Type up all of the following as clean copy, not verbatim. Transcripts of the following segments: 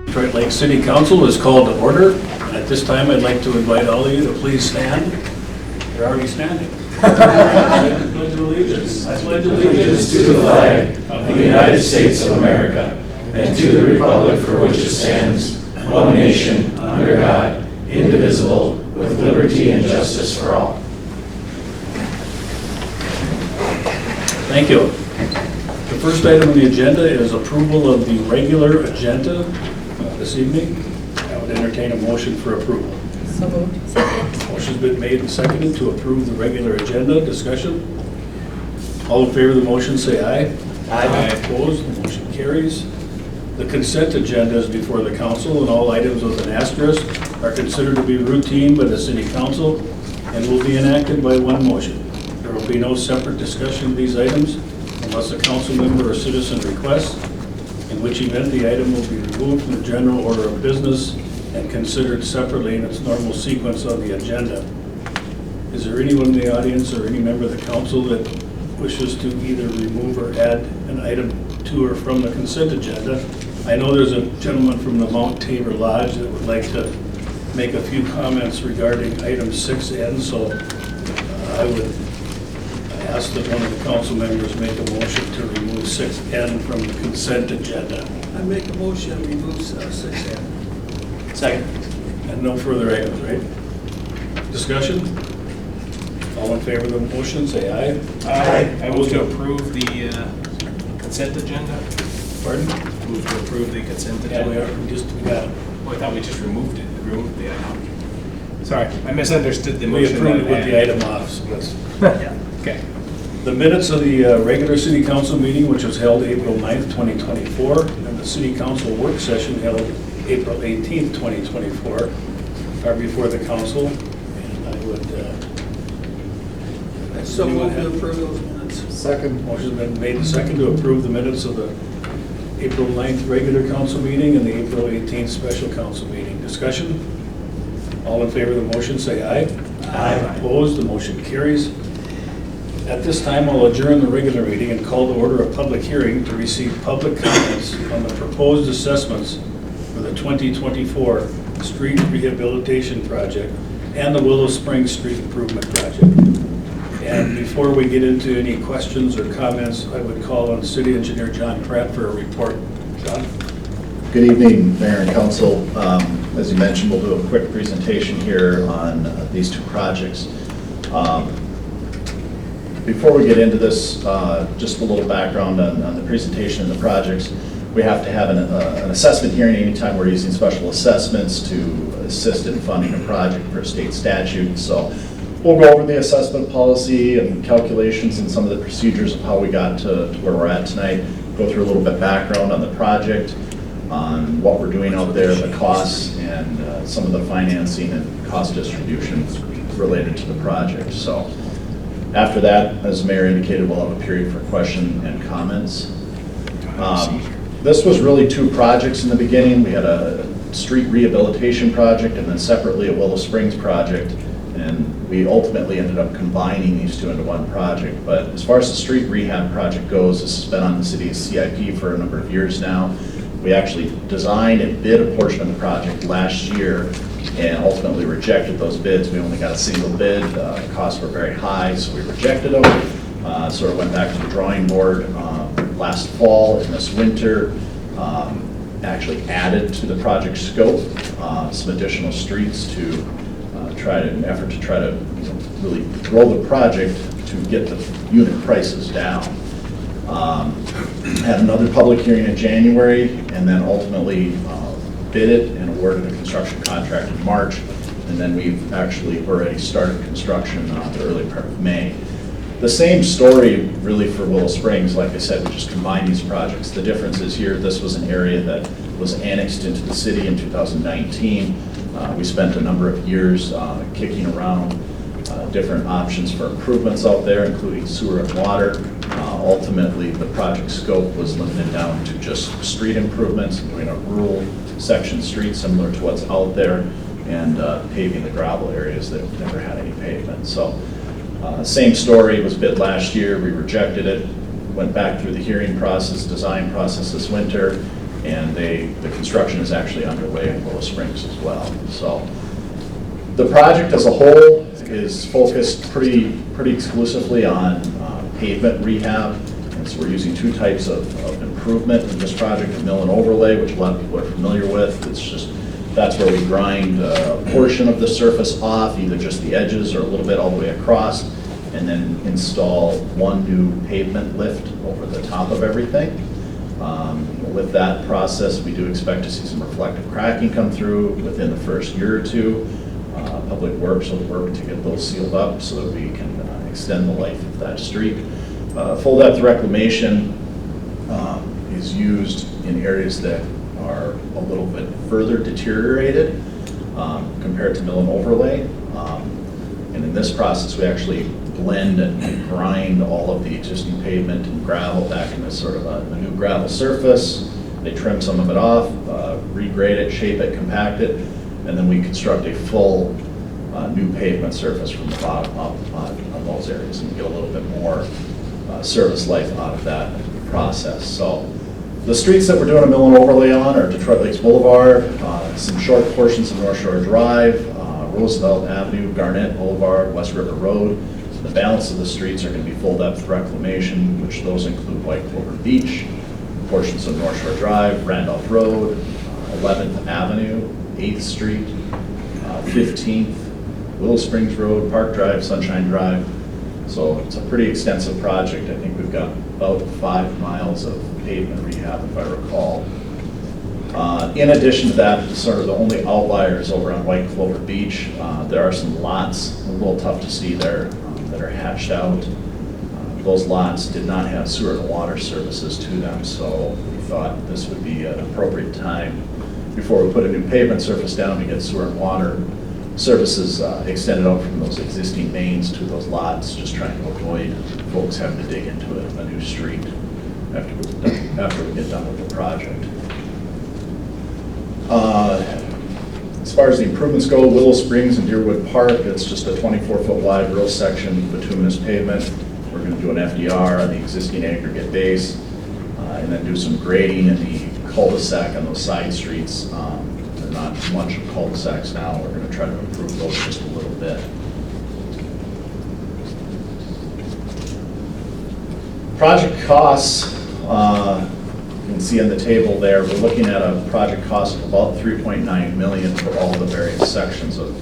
Detroit Lake City Council is called to order. At this time, I'd like to invite all of you to please stand. You're already standing. I pledge allegiance. I pledge allegiance to the flag of the United States of America and to the republic for which it stands, one nation, under God, indivisible, with liberty and justice for all. Thank you. The first item on the agenda is approval of the regular agenda this evening. I would entertain a motion for approval. So moved. Second. Motion's been made and seconded to approve the regular agenda. Discussion? All in favor of the motion, say aye. Aye. Opposed? The motion carries. The consent agenda is before the council, and all items with an asterisk are considered to be routine by the city council and will be enacted by one motion. There will be no separate discussion of these items unless a council member or citizen requests, in which event the item will be removed from the general order of business and considered separately in its normal sequence on the agenda. Is there anyone in the audience or any member of the council that wishes to either remove or add an item to or from the consent agenda? I know there's a gentleman from the Mount Tabor Lodge that would like to make a few comments regarding item 6N, so I would ask that one of the council members make a motion to remove 6N from the consent agenda. I make a motion to remove 6N. Second. And no further items, right? Discussion? All in favor of the motion, say aye. Aye. I move to approve the consent agenda. Pardon? Move to approve the consent Yeah, agenda. we got it. Oh, I thought we just removed it. Removed the item. Sorry, I misunderstood the We motion. approved it that I with the had. item off, so let's. Okay. The minutes of the regular city council meeting, which was held April 9th, 2024, and the city council work session held April 18th, 2024, are before the council, and I would... So anyone move to have- approve those minutes. Second. Motion's been made and seconded to approve the minutes of the April 9th regular council meeting and the April 18th special council meeting. Discussion? All in favor of the motion, say aye. Aye. Opposed, the motion carries. At this time, I'll adjourn the regular meeting and call to order a public hearing to receive public comments on the proposed assessments for the 2024 street rehabilitation project and the Willow Springs Street Improvement Project. And before we get into any questions or comments, I would call on City Engineer John Pratt for a report. John? Good evening, Mayor and Council. As you mentioned, we'll do a quick presentation here on these two projects. Before we get into this, just a little background on the presentation and the projects. We have to have an assessment hearing anytime we're using special assessments to assist in funding a project per state statute. So we'll go over the assessment policy and calculations and some of the procedures of how we got to where we're at tonight. Go through a little bit background on the project, on what we're doing out there, the costs, and some of the financing and cost distributions related to the project. So after that, as the Mayor indicated, we'll have a period for question and comments. This was really two projects in the beginning. We had a street rehabilitation project and then separately a Willow Springs project. And we ultimately ended up combining these two into one project. But as far as the street rehab project goes, this has been on the city's CIP for a number of years now. We actually designed and bid a portion of the project last year and ultimately rejected those bids. We only got a single bid. The costs were very high, so we rejected them. So it went back to the drawing board last fall and this winter. Actually added to the project scope some additional streets to try to, in an effort to try to really grow the project to get the unit prices down. Had another public hearing in January and then ultimately bid it and awarded a construction contract in March. And then we've actually already started construction the early part of May. The same story really for Willow Springs. Like I said, we just combined these projects. The difference is here, this was an area that was annexed into the city in 2019. We spent a number of years kicking around different options for improvements out there, including sewer and water. Ultimately, the project scope was limited down to just street improvements, doing a rural section street similar to what's out there, and paving the gravel areas that never had any pavement. So same story, was bid last year, we rejected it, went back through the hearing process, design process this winter, and the construction is actually underway in Willow Springs as well. So the project as a whole is focused pretty exclusively on pavement rehab. And so we're using two types of improvement in this project, a mill and overlay, which a lot of people are familiar with. It's just, that's where we grind a portion of the surface off, either just the edges or a little bit all the way across, and then install one new pavement lift over the top of everything. With that process, we do expect to see some reflective cracking come through within the first year or two. Public Works will work to get those sealed up so that we can extend the life of that street. Full depth reclamation is used in areas that are a little bit further deteriorated compared to mill and overlay. And in this process, we actually blend and grind all of the existing pavement and gravel back into sort of a new gravel surface. They trim some of it off, regrade it, shape it, compact it, and then we construct a full new pavement surface from the bottom up on those areas, and get a little bit more service life out of that process. So the streets that we're doing a mill and overlay on are Detroit Lakes Boulevard, some short portions of North Shore Drive, Roosevelt Avenue, Garnett Boulevard, West River Road. The balance of the streets are going to be full depth reclamation, which those include White Clover Beach, portions of North Shore Drive, Randolph Road, 11th Avenue, 8th Street, 15th, Willow Springs Road, Park Drive, Sunshine Drive. So it's a pretty extensive project. I think we've got about 5 miles of pavement rehab, if I recall. In addition to that, sort of the only outliers over on White Clover Beach, there are some lots, a little tough to see there, that are hatched out. Those lots did not have sewer and water services to them, so we thought this would be an appropriate time before we put a new pavement surface down to get sewer and water services extended out from those existing mains to those lots, just trying to avoid folks having to dig into a new street after we get done with the project. As far as the improvements go, Willow Springs and Deerwood Park, it's just a 24-foot wide row section bituminous pavement. We're going to do an FDR on the existing aggregate base, and then do some grading in the cul-de-sac on those side streets. They're not much of cul-de-sacs now. We're going to try to improve those just a little bit. Project costs, you can see on the table there, we're looking at a project cost of about $3.9 million for all the various sections of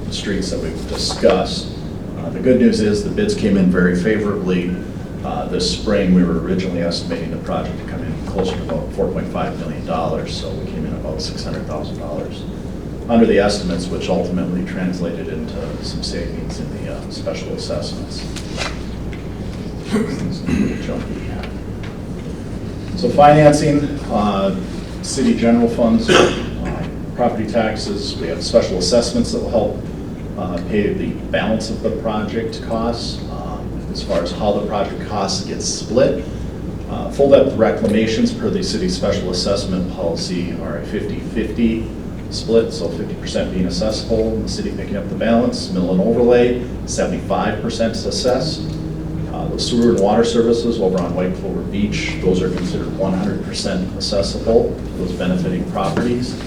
the streets that we've discussed. The good news is the bids came in very favorably. This spring, we were originally estimating the project to come in closer to about $4.5 million, so we came in about $600,000 under the estimates, which ultimately translated into some savings in the special assessments. So financing, city general funds, property taxes, we have special assessments that will help pay the balance of the project costs. As far as how the project costs get split, full depth reclamations per the city special assessment policy are a 50-50 split, so 50% being assessable, and the city picking up the balance. Mill and overlay, 75% is assessed. The sewer and water services over on White Clover Beach, those are considered 100% accessible, those benefiting properties.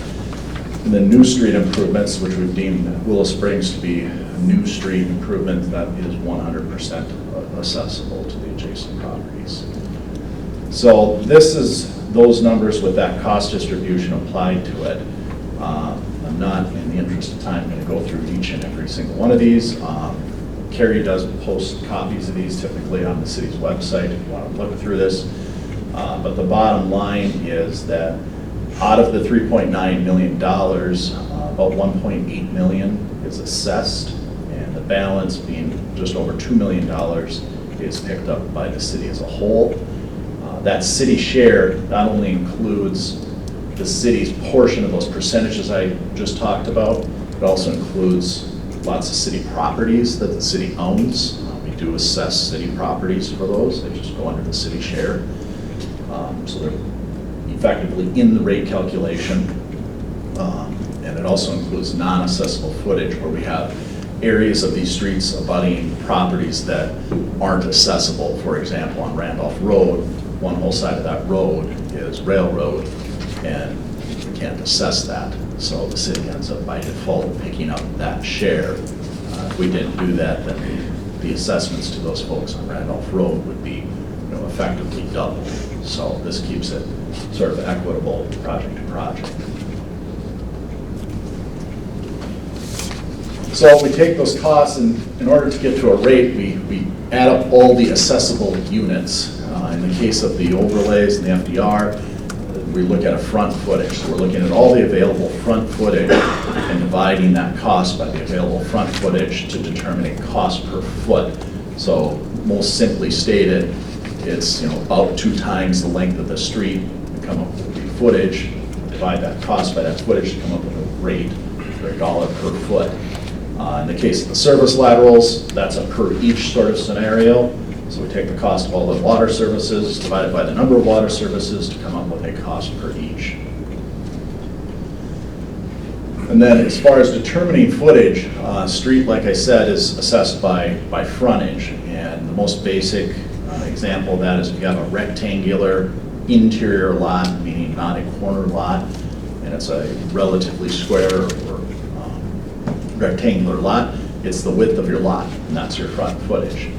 And then new street improvements, which we've deemed Willow Springs to be a new street improvement, that is 100% accessible to the adjacent properties. So this is those numbers with that cost distribution applied to it. I'm not, in the interest of time, going to go through each and every single one of these. Carrie does post copies of these typically on the city's website if you want to look through this. But the bottom line is that out of the $3.9 million, about $1.8 million is assessed, and the balance, being just over $2 million, is picked up by the city as a whole. That city share not only includes the city's portion of those percentages I just talked about, it also includes lots of city properties that the city owns. We do assess city properties for those. They just go under the city share. So they're effectively in the rate calculation. And it also includes non-assessable footage where we have areas of these streets abutting properties that aren't accessible. For example, on Randolph Road, one whole side of that road is railroad, and we can't assess that. So the city ends up by default picking up that share. If we didn't do that, then the assessments to those folks on Randolph Road would be, effectively double. So this keeps it sort of equitable project to project. So we take those costs, and in order to get to a rate, we add up all the accessible units. In the case of the overlays and the FDR, we look at a front footage. So we're looking at all the available front footage and dividing that cost by the available front footage to determine a cost per foot. So most simply stated, it's about 2 times the length of the street. We come up with the footage, divide that cost by that footage to come up with a rate for $1 per foot. In the case of the service laterals, that's a per each sort of scenario. So we take the cost of all the water services divided by the number of water services to come up with a cost per each. And then as far as determining footage, street, like I said, is assessed by frontage. And the most basic example of that is if you have a rectangular interior lot, meaning not a corner lot, and it's a relatively square or rectangular lot, it's the width of your lot, and that's your front footage.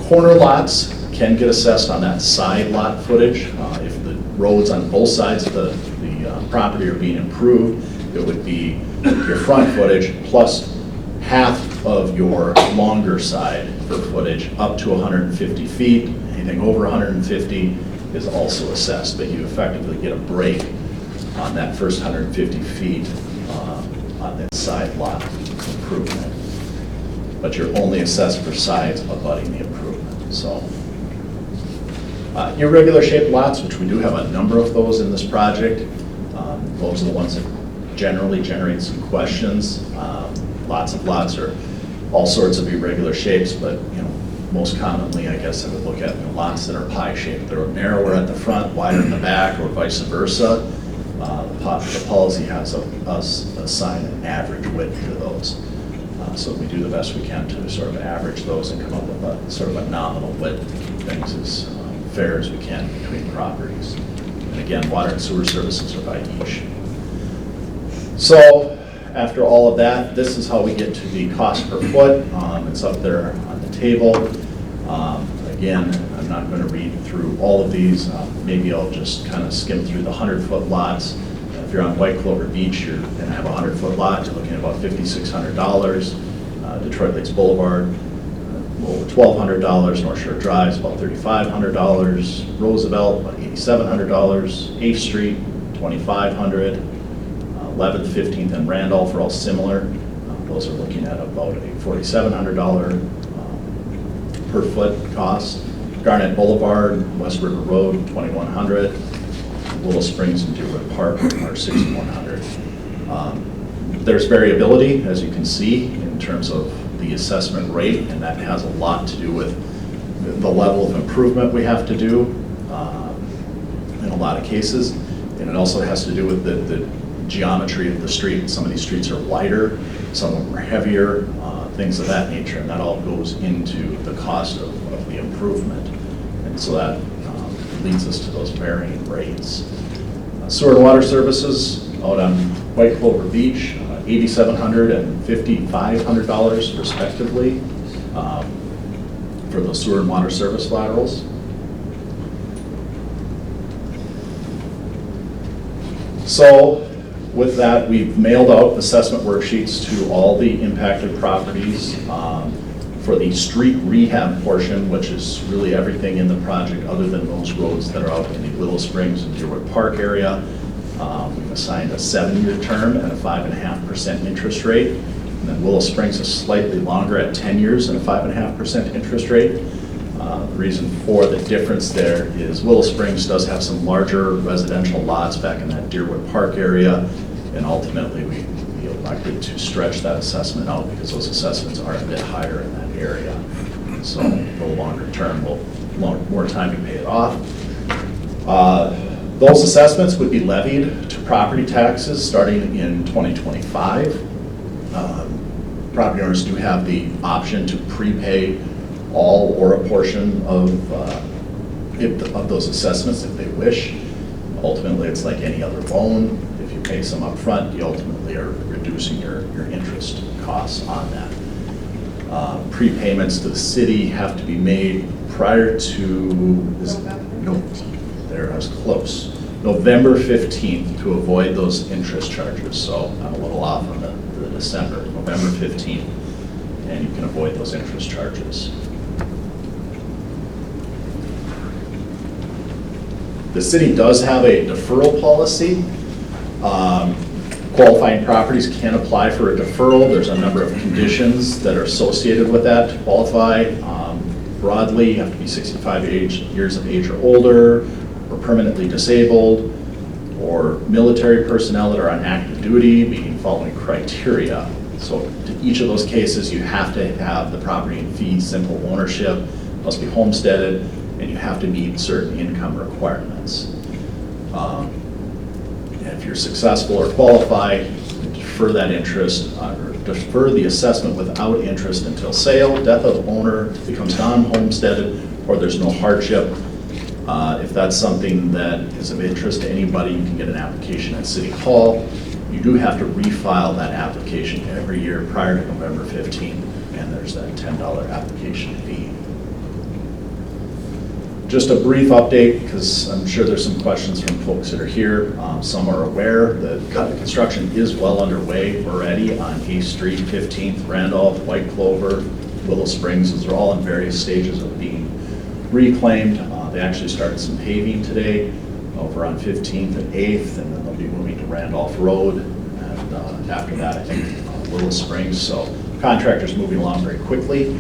Corner lots can get assessed on that side lot footage. If the roads on both sides of the property are being improved, it would be your front footage plus half of your longer side for footage up to 150 feet. Anything over 150 is also assessed, but you effectively get a break on that first 150 feet on that side lot improvement. But you're only assessed for sides abutting the improvement. So irregular shaped lots, which we do have a number of those in this project, those are the ones that generally generate some questions. Lots of lots are all sorts of irregular shapes, but most commonly, I guess, I would look at lots that are pie shaped. They're narrower at the front, wider in the back, or vice versa. The policy has us assign an average width to those. So we do the best we can to sort of average those and come up with a sort of a nominal width to keep things as fair as we can between properties. And again, water and sewer services are by each. So after all of that, this is how we get to the cost per foot. It's up there on the table. Again, I'm not going to read through all of these. Maybe I'll just kind of skim through the 100-foot lots. If you're on White Clover Beach, you're going to have a 100-foot lot. You're looking at about $5,600. Detroit Lakes Boulevard, over $1,200. North Shore Drive is about $3,500. Roosevelt, about $8,700. 8th Street, $2,500. 11th, 15th, and Randolph are all similar. Those are looking at about a $4,700 per foot cost. Garnet Boulevard, West River Road, $2,100. Willow Springs and Deerwood Park are $6,100. There's variability, as you can see, in terms of the assessment rate, and that has a lot to do with the level of improvement we have to do in a lot of cases. And it also has to do with the geometry of the street. Some of these streets are wider, some of them are heavier, things of that nature, and that all goes into the cost of the improvement. And so that leads us to those varying rates. Sewer and water services out on White Clover Beach, $8,700 and $5,500 respectively for the sewer and water service laterals. So with that, we've mailed out assessment worksheets to all the impacted properties for the street rehab portion, which is really everything in the project other than those roads that are out in the Willow Springs and Deerwood Park area. We've assigned a 7-year term at a 5.5% interest rate. And then Willow Springs is slightly longer at 10 years and a 5.5% interest rate. The reason for the difference there is Willow Springs does have some larger residential lots back in that Deerwood Park area, and ultimately we elected to stretch that assessment out because those assessments are a bit higher in that area. So the longer term, more time to pay it off. Those assessments would be levied to property taxes starting in 2025. property owners do have the option to prepay all or a portion of those assessments if they wish. Ultimately, it's like any other loan. If you pay some up front, you ultimately are reducing your interest costs on that. Prepayments to the city have to be made prior to, I was close, November 15th to avoid those interest charges. So I'm a little off on the December, November 15th, and you can avoid those interest charges. The city does have a deferral policy. Qualifying properties can apply for a deferral. There's a number of conditions that are associated with that to qualify. Broadly, you have to be 65 years of age or older, or permanently disabled, or military personnel that are on active duty, meeting following criteria. So to each of those cases, you have to have the property in fee simple ownership, must be homesteaded, and you have to meet certain income requirements. If you're successful or qualify, defer that interest, or defer the assessment without interest until sale, death of owner, becomes non-homesteaded, or there's no hardship. If that's something that is of interest to anybody, you can get an application at City Hall. You do have to refile that application every year prior to November 15th, and there's that $10 application fee. Just a brief update, because I'm sure there's some questions from folks that are here. Some are aware that construction is well underway already on 8th Street, 15th, Randolph, White Clover, Willow Springs. Those are all in various stages of being reclaimed. They actually started some paving today over on 15th and 8th, and then they'll be moving to Randolph Road. And after that, I think Willow Springs. So contractors moving along very quickly.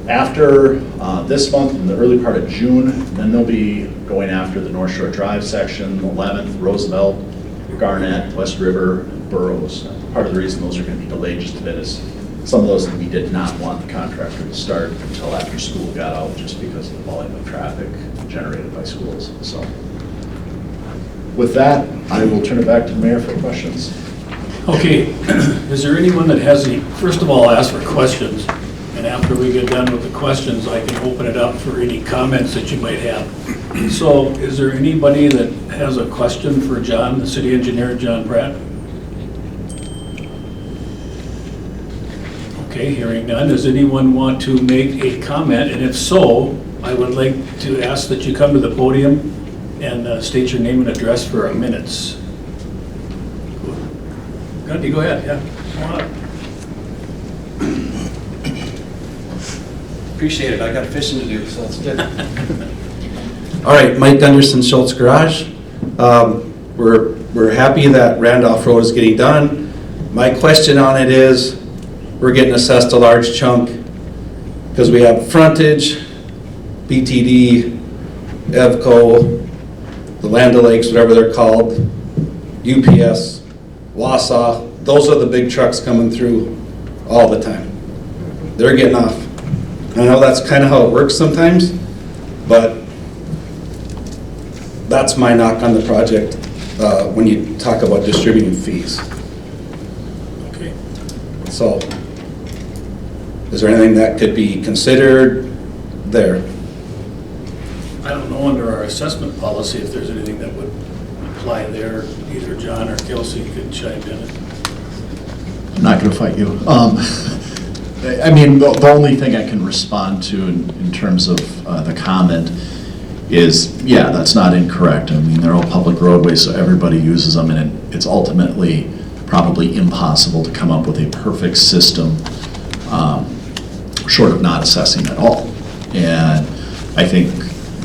After this month, in the early part of June, then they'll be going after the North Shore Drive section, 11th, Roosevelt, Garnett, West River, Burroughs. Part of the reason those are going to be delayed just a bit is some of those that we did not want the contractor to start until after school got out, just because of the volume of traffic generated by schools. So with that, I will turn it back to the mayor for questions. Okay, is there anyone that has any, first of all, ask for questions, and after we get done with the questions, I can open it up for any comments that you might have. So is there anybody that has a question for John, the city engineer, John Pratt? Okay, hearing none, does anyone want to make a comment? And if so, I would like to ask that you come to the podium and state your name and address for a minutes. Gundy, go ahead, yeah, come on up. Appreciate it. I got fishing to do, so that's good. All right, Mike Gunderson, Schultz Garage. We're happy that Randolph Road is getting done. My question on it is, we're getting assessed a large chunk because we have frontage, BTD, Evco, the Land O'Lakes, whatever they're called, UPS, Wausau. Those are the big trucks coming through all the time. They're getting off. I know that's kind of how it works sometimes, but that's my knock on the project when you talk about distributing fees. Okay. So, is there anything that could be considered there? I don't know under our assessment policy if there's anything that would apply there. Either John or Kelsey could chime in. I'm not going to fight you. I mean, the only thing I can respond to in terms of the comment is, yeah, that's not incorrect. I mean, they're all public roadways, so everybody uses them, and it's ultimately probably impossible to come up with a perfect system short of not assessing at all. And I think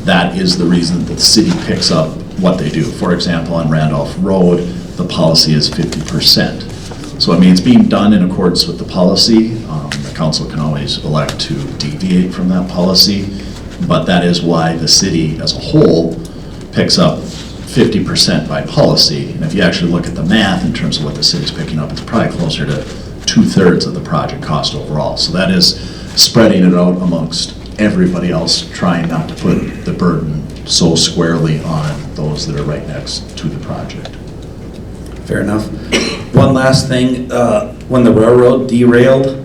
that is the reason that the city picks up what they do. For example, on Randolph Road, the policy is 50%. So I mean, it's being done in accordance with the policy. The council can always elect to deviate from that policy, but that is why the city as a whole picks up 50% by policy. And if you actually look at the math in terms of what the city's picking up, it's probably closer to 2/3 of the project cost overall. So that is spreading it out amongst everybody else, trying not to put the burden so squarely on those that are right next to the project. Fair enough. One last thing, when the railroad derailed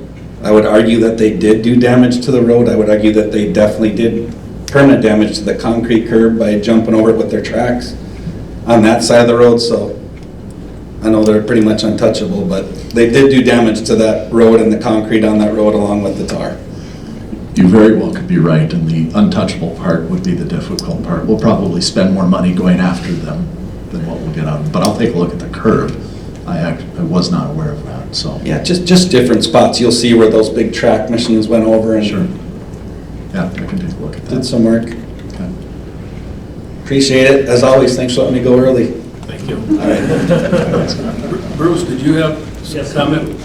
I would argue that they did do damage to the road. I would argue that they definitely did permanent damage to the concrete curb by jumping over it with their tracks on that side of the road, so I know they're pretty much untouchable, but they did do damage to that road and the concrete on that road along with the tar. You very well could be right, and the untouchable part would be the difficult part. We'll probably spend more money going after them than what we'll get out of them, but I'll take a look at the curb. I was not aware of that, so. Yeah, just different spots. You'll see where those big track machines went over and Sure. Yeah, I can take a look at that. did some work. Okay. Appreciate it. As always, thanks for letting me go early. Thank you. All right. Bruce, did you have some comment?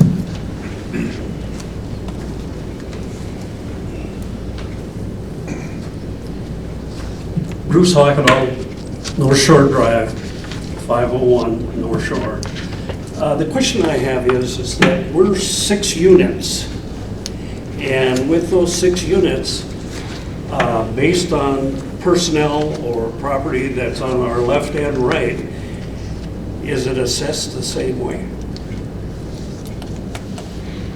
Bruce Hockenall, North Shore Drive, 501 North Shore. The question I have is that we're 6 units, and with those 6 units, based on personnel or property that's on our left and right, is it assessed the same way?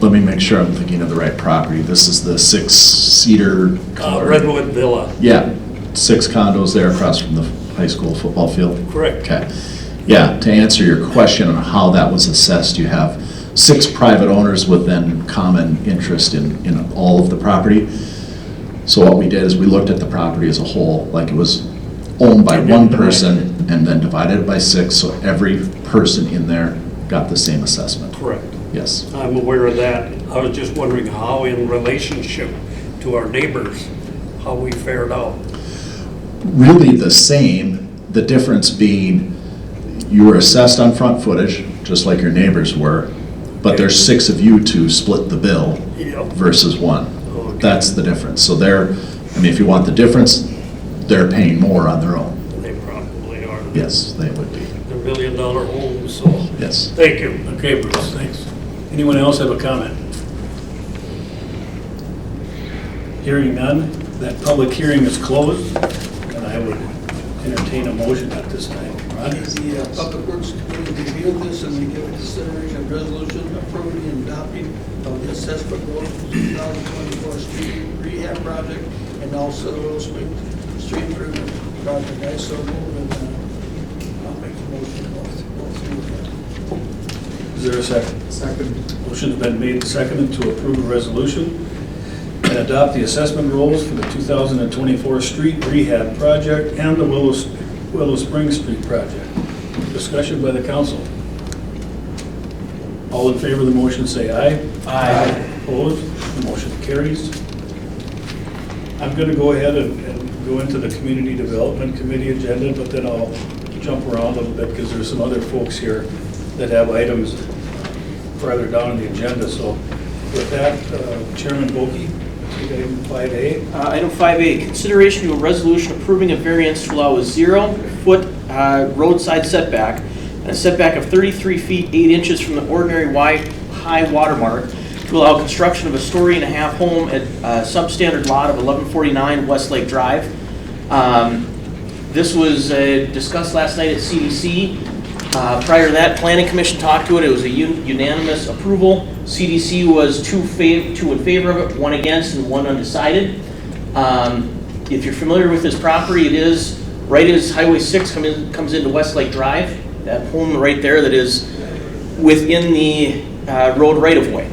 Let me make sure I'm thinking of the right property. This is the 6-seater. Redwood Villa, Yeah, 6 condos there across from the high school football field. correct? Okay. Yeah, to answer your question on how that was assessed, you have 6 private owners with then common interest in all of the property. So what we did is we looked at the property as a whole, like it was owned by one person and then divided it by 6, so every person in there got the same assessment. Correct. Yes. I'm aware of that. I was just wondering how in relationship to our neighbors, how we fared out. Really the same, the difference being you were assessed on front footage, just like your neighbors were, but there's 6 of you to split the bill Yep. versus 1. Okay. That's the difference. So if you want the difference, they're paying more on their own. They probably are. Yes, they would be. They're $1 million homes, so, Yes. thank you. Okay, Bruce, thanks. Anyone else have a comment? Hearing none, that public hearing is closed, and I would entertain a motion at this time. Ron? The Public Works Committee reviewed this and we give consideration of resolution approving and adopting of the assessment road 2024 street rehab project and also Willow Spring Street improvement project. I so move and I'll make the motion to go through with that. Is there a second? Second. Motion's been made and seconded to approve a resolution and adopt the assessment rolls for the 2024 street rehab project and the Willow Spring Street project. Discussion by the council. All in favor of the motion say aye. Aye. Opposed? The motion carries. I'm going to go ahead and go into the Community Development Committee agenda, but then I'll jump around a little bit because there's some other folks here that have items farther down in the agenda. So with that, Chairman Bogie, take item 5A. Item 5A, consideration to a resolution approving a variance to allow a 0-foot roadside setback and a setback of 33 feet 8 inches from the ordinary high water mark to allow construction of a 1.5-story home at substandard lot of 1149 Westlake Drive. This was discussed last night at CDC. Prior to that, Planning Commission talked to it. It was a unanimous approval. CDC was 2 in favor of it, 1 against, and 1 undecided. If you're familiar with this property, it is right as Highway 6 comes into Westlake Drive. That home right there that is within the road right-of-way.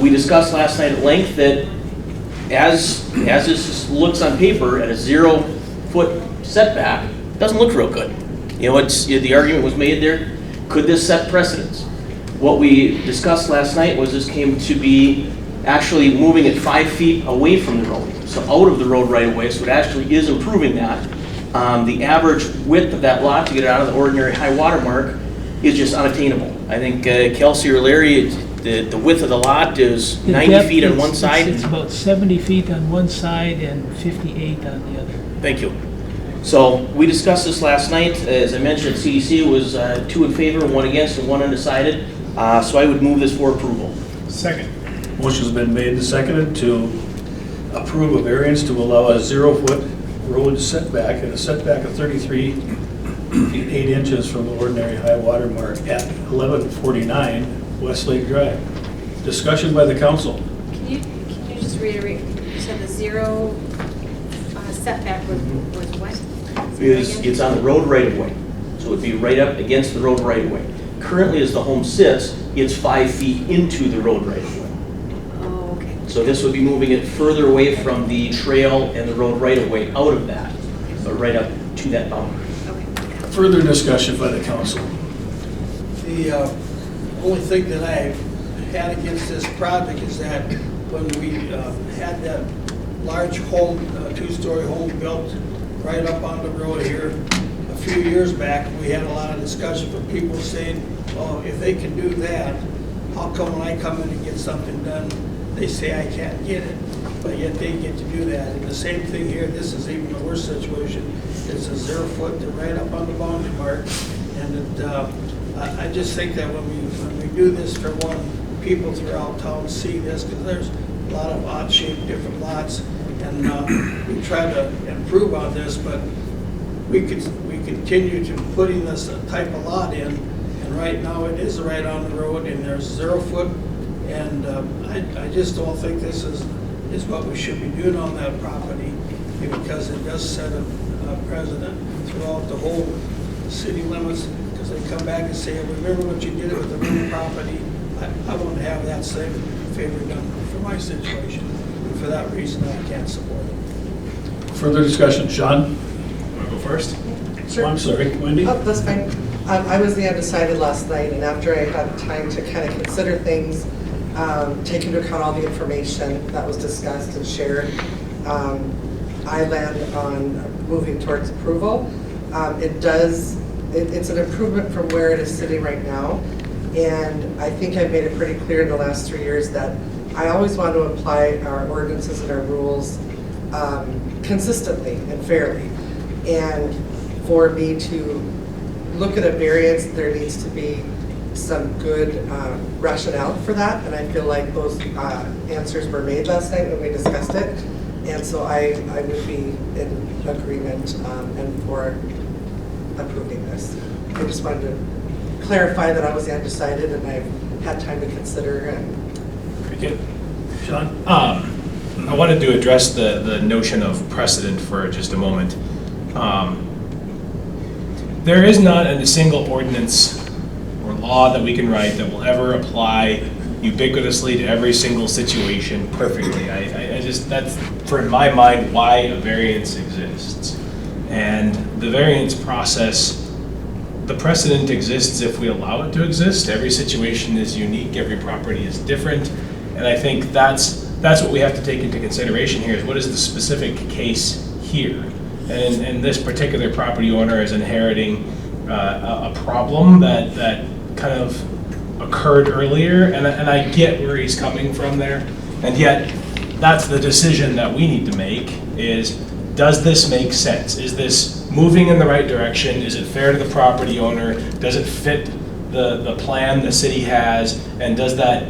We discussed last night at length that as this looks on paper at a 0-foot setback, it doesn't look real good. You know, the argument was made there, could this set precedents? What we discussed last night was this came to be actually moving it 5 feet away from the road, so out of the road right away, so it actually is improving that. The average width of that lot to get it out of the ordinary high water mark is just unattainable. I think Kelsey or Larry, the width of the lot is 90 feet on one side. It's about 70 feet on one side and 58 on the other. Thank you. So we discussed this last night. As I mentioned, CDC was 2 in favor, 1 against, and 1 undecided. So I would move this for approval. Second. Motion's been made and seconded to approve a variance to allow a 0-foot road setback and a setback of 33 feet 8 inches from the ordinary high water mark at 1149 Westlake Drive. Discussion by the council. Can you just reiterate, you said the zero setback was what? Say that again? It's on the road right of way. So it'd be right up against the road right of way. Currently, as the home sits, it's 5 feet into the road right of way. Oh, okay. So this would be moving it further away from the trail and the road right of way out of that, but right up to that boundary. Okay. Further discussion by the council. The only thing that I had against this project is that when we had that large home, two-story home built right up on the road here, a few years back, we had a lot of discussion from people saying, oh, if they can do that, how come when I come in and get something done, they say I can't get it, but yet they get to do that. And the same thing here, this is even a worse situation. It's a 0 foot, they're right up on the boundary mark. And I just think that when we do this for one, people throughout town see this, because there's a lot of odd-shaped different lots, and we try to improve on this, but we continue to putting this type of lot in, and right now it is right on the road, and there's 0 foot, and I just don't think this is what we should be doing on that property, because it does set a precedent throughout the whole city limits, because they come back and say, remember what you did with the real property. I want to have that same favor done for my situation. And for that reason, I can't support it. Further discussion. Sean? Want to go first? Oh, I'm sorry, Wendy? Oh, that's fine. I was the undecided last night, and after I had time to kind of consider things, take into account all the information that was discussed and shared, I land on moving towards approval. It's an improvement from where it is sitting right now. And I think I've made it pretty clear in the last 3 years that I always want to apply our ordinances and our rules consistently and fairly. And for me to look at a variance, there needs to be some good rationale for that. And I feel like those answers were made last night when we discussed it. And so I would be in agreement and for approving this. I just wanted to clarify that I was undecided and I've had time to consider. And Very good. Sean? I wanted to address the notion of precedent for just a moment. There is not a single ordinance or law that we can write that will ever apply ubiquitously to every single situation perfectly. I just, that's, for in my mind, why a variance exists. And the variance process, the precedent exists if we allow it to exist. Every situation is unique, every property is different. And I think that's what we have to take into consideration here, is what is the specific case here. And this particular property owner is inheriting a problem that kind of occurred earlier, and I get where he's coming from there. And yet, that's the decision that we need to make, is, does this make sense? Is this moving in the right direction? Is it fair to the property owner? Does it fit the plan the city has? And does that,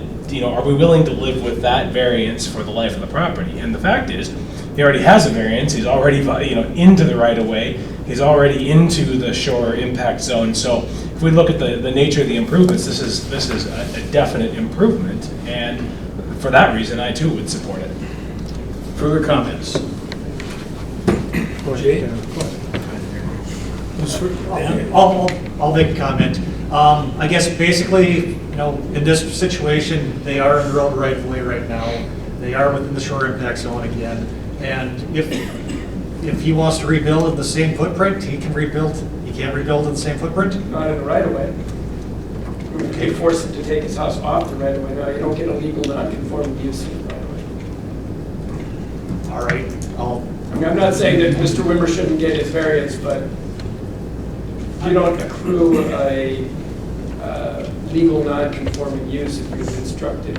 are we willing to live with that variance for the life of the property? And the fact is, he already has a variance. He's already, into the right of way. He's already into the shore impact zone. So if we look at the nature of the improvements, this is a definite improvement. And for that reason, I too would support it. Further comments? Jay? I'll make a comment. I guess basically, in this situation, they are in the road right of way right now. They are within the shore impact zone again. And if he wants to rebuild in the same footprint, he can rebuild. He can't rebuild in the same footprint? Not in the right of way. They force him to take his house off the right of way. No, you don't get a legal non-conforming use in the right of way. All right, I'm not saying that Mr. Wimmer shouldn't get his variance, but you don't accrue a legal non-conforming use if you're constructed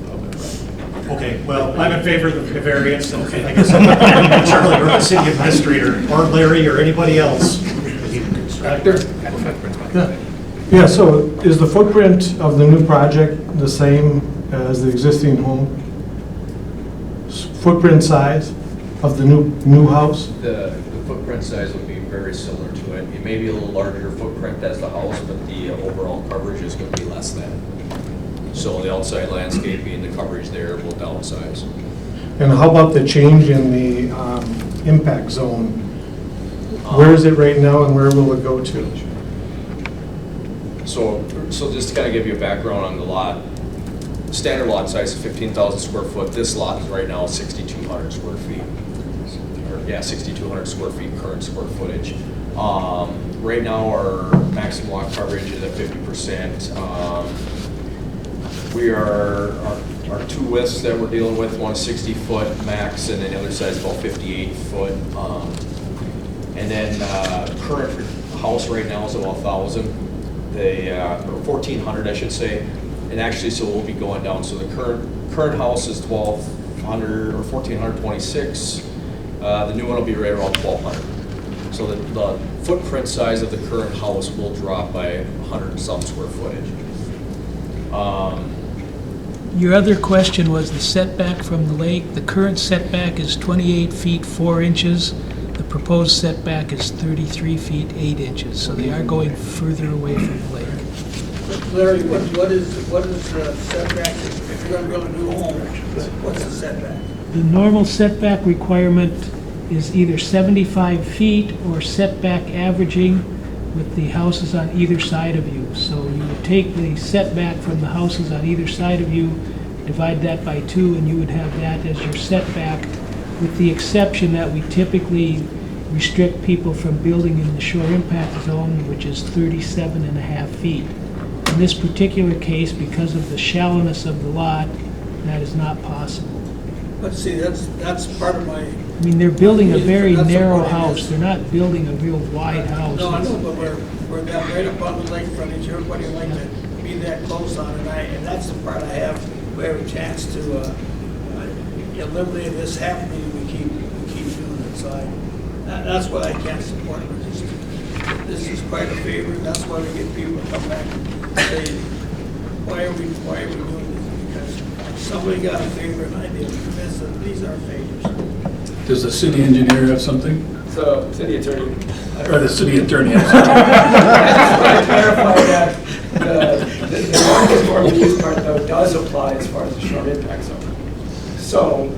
public right. okay, well, I'm in favor of the variance. And I guess I'm Charlie or the city administrator or Larry or anybody else. Yeah, so is the footprint of the new project the same as the existing home? Footprint size of the new house? The footprint size will be very similar to it. It may be a little larger footprint as the house, but the overall coverage is going to be less than. So the outside landscaping, the coverage there will downsize. And how about the change in the impact zone? Where is it right now and where will it go to? So just to kind of give you a background on the lot, standard lot size is 15,000 square foot. This lot is right now 6,200 square feet. Yeah, 6,200 square feet current square footage. Right now, our maximum lot coverage is at 50%. Our two widths that we're dealing with, one 60 foot max, and then the other side is about 58 foot. And then current house right now is about 1,000, or 1,400, I should say. And actually, so we'll be going down. So the current house is 1,200 or 1,426. The new one will be right around 1,200. So the footprint size of the current house will drop by 100 and some square footage. Your other question was the setback from the lake. The current setback is 28 feet 4 inches. The proposed setback is 33 feet 8 inches. So they are going further away from the lake. Larry, what is the setback if you're going to build a new home? What's the setback? The normal setback requirement is either 75 feet or setback averaging with the houses on either side of you. So you would take the setback from the houses on either side of you, divide that by 2, and you would have that as your setback, with the exception that we typically restrict people from building in the shore impact zone, which is 37.5 feet. In this particular case, because of the shallowness of the lot, that is not possible. But see, that's part of my... I mean, they're building a very narrow house. They're not building a real wide house. No, I know, but we're that right up on the lake frontage. Everybody would like to be that close on it, and that's the part I have. We have a chance to eliminate this happening. We keep doing it. So that's why I can't support it. This is quite a favor. That's why we get people to come back and say, why are we doing this? Because somebody got a favor and I did. These are favors. Does the city engineer have something? So, city attorney. Or the city attorney? I just want to clarify that the non-conforming use part, though, does apply as far as the shore impact zone. So,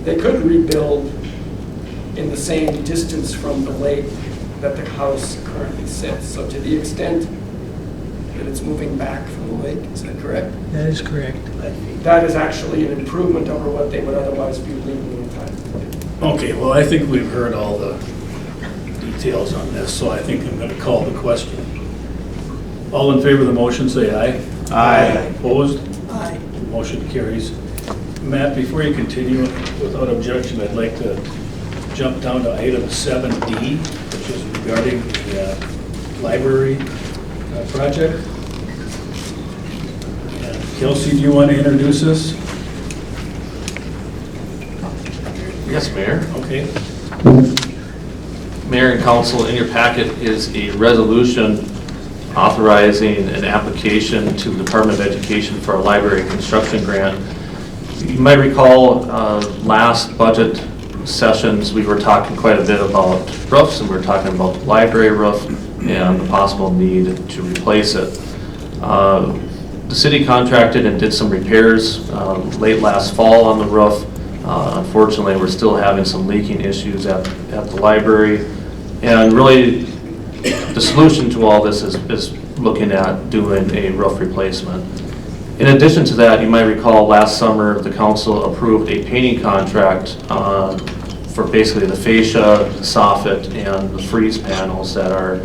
they could rebuild in the same distance from the lake that the house currently sits. So, to the extent that it's moving back from the lake, is that correct? That is correct. That is actually an improvement over what they would otherwise be legally entitled to. Okay, well, I think we've heard all the details on this, so I think I'm going to call the question. All in favor of the motion, say aye. Aye. Opposed? Aye. Motion carries. Matt, before you continue, without objection, I'd like to jump down to item 7D, which is regarding the library project. Kelsey, do you want to introduce us? Yes, Mayor. Okay. Mayor and Council, in your packet is a resolution authorizing an application to the Department of Education for a library construction grant. You might recall last budget sessions, we were talking quite a bit about roofs, and we were talking about the library roof and the possible need to replace it. The city contracted and did some repairs late last fall on the roof. Unfortunately, we're still having some leaking issues at the library. And really, the solution to all this is looking at doing a roof replacement. In addition to that, you might recall last summer, the council approved a painting contract for basically the fascia, the soffit, and the frieze panels that are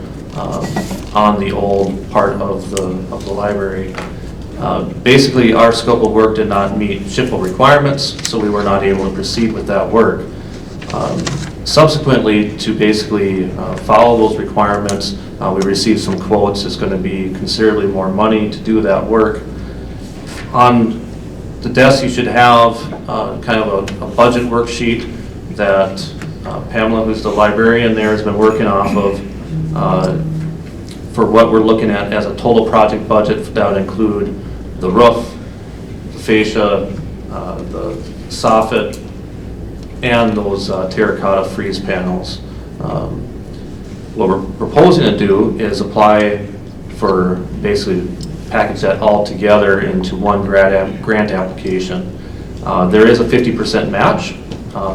on the old part of the library. Basically, our scope of work did not meet SHPO requirements, so we were not able to proceed with that work. Subsequently, to basically follow those requirements, we received some quotes. It's going to be considerably more money to do that work. On the desk, you should have kind of a budget worksheet that Pamela, who's the librarian there, has been working off of for what we're looking at as a total project budget. That would include the roof, the fascia, the soffit, and those terracotta frieze panels. What we're proposing to do is apply for basically package that all together into one grant application. There is a 50% match,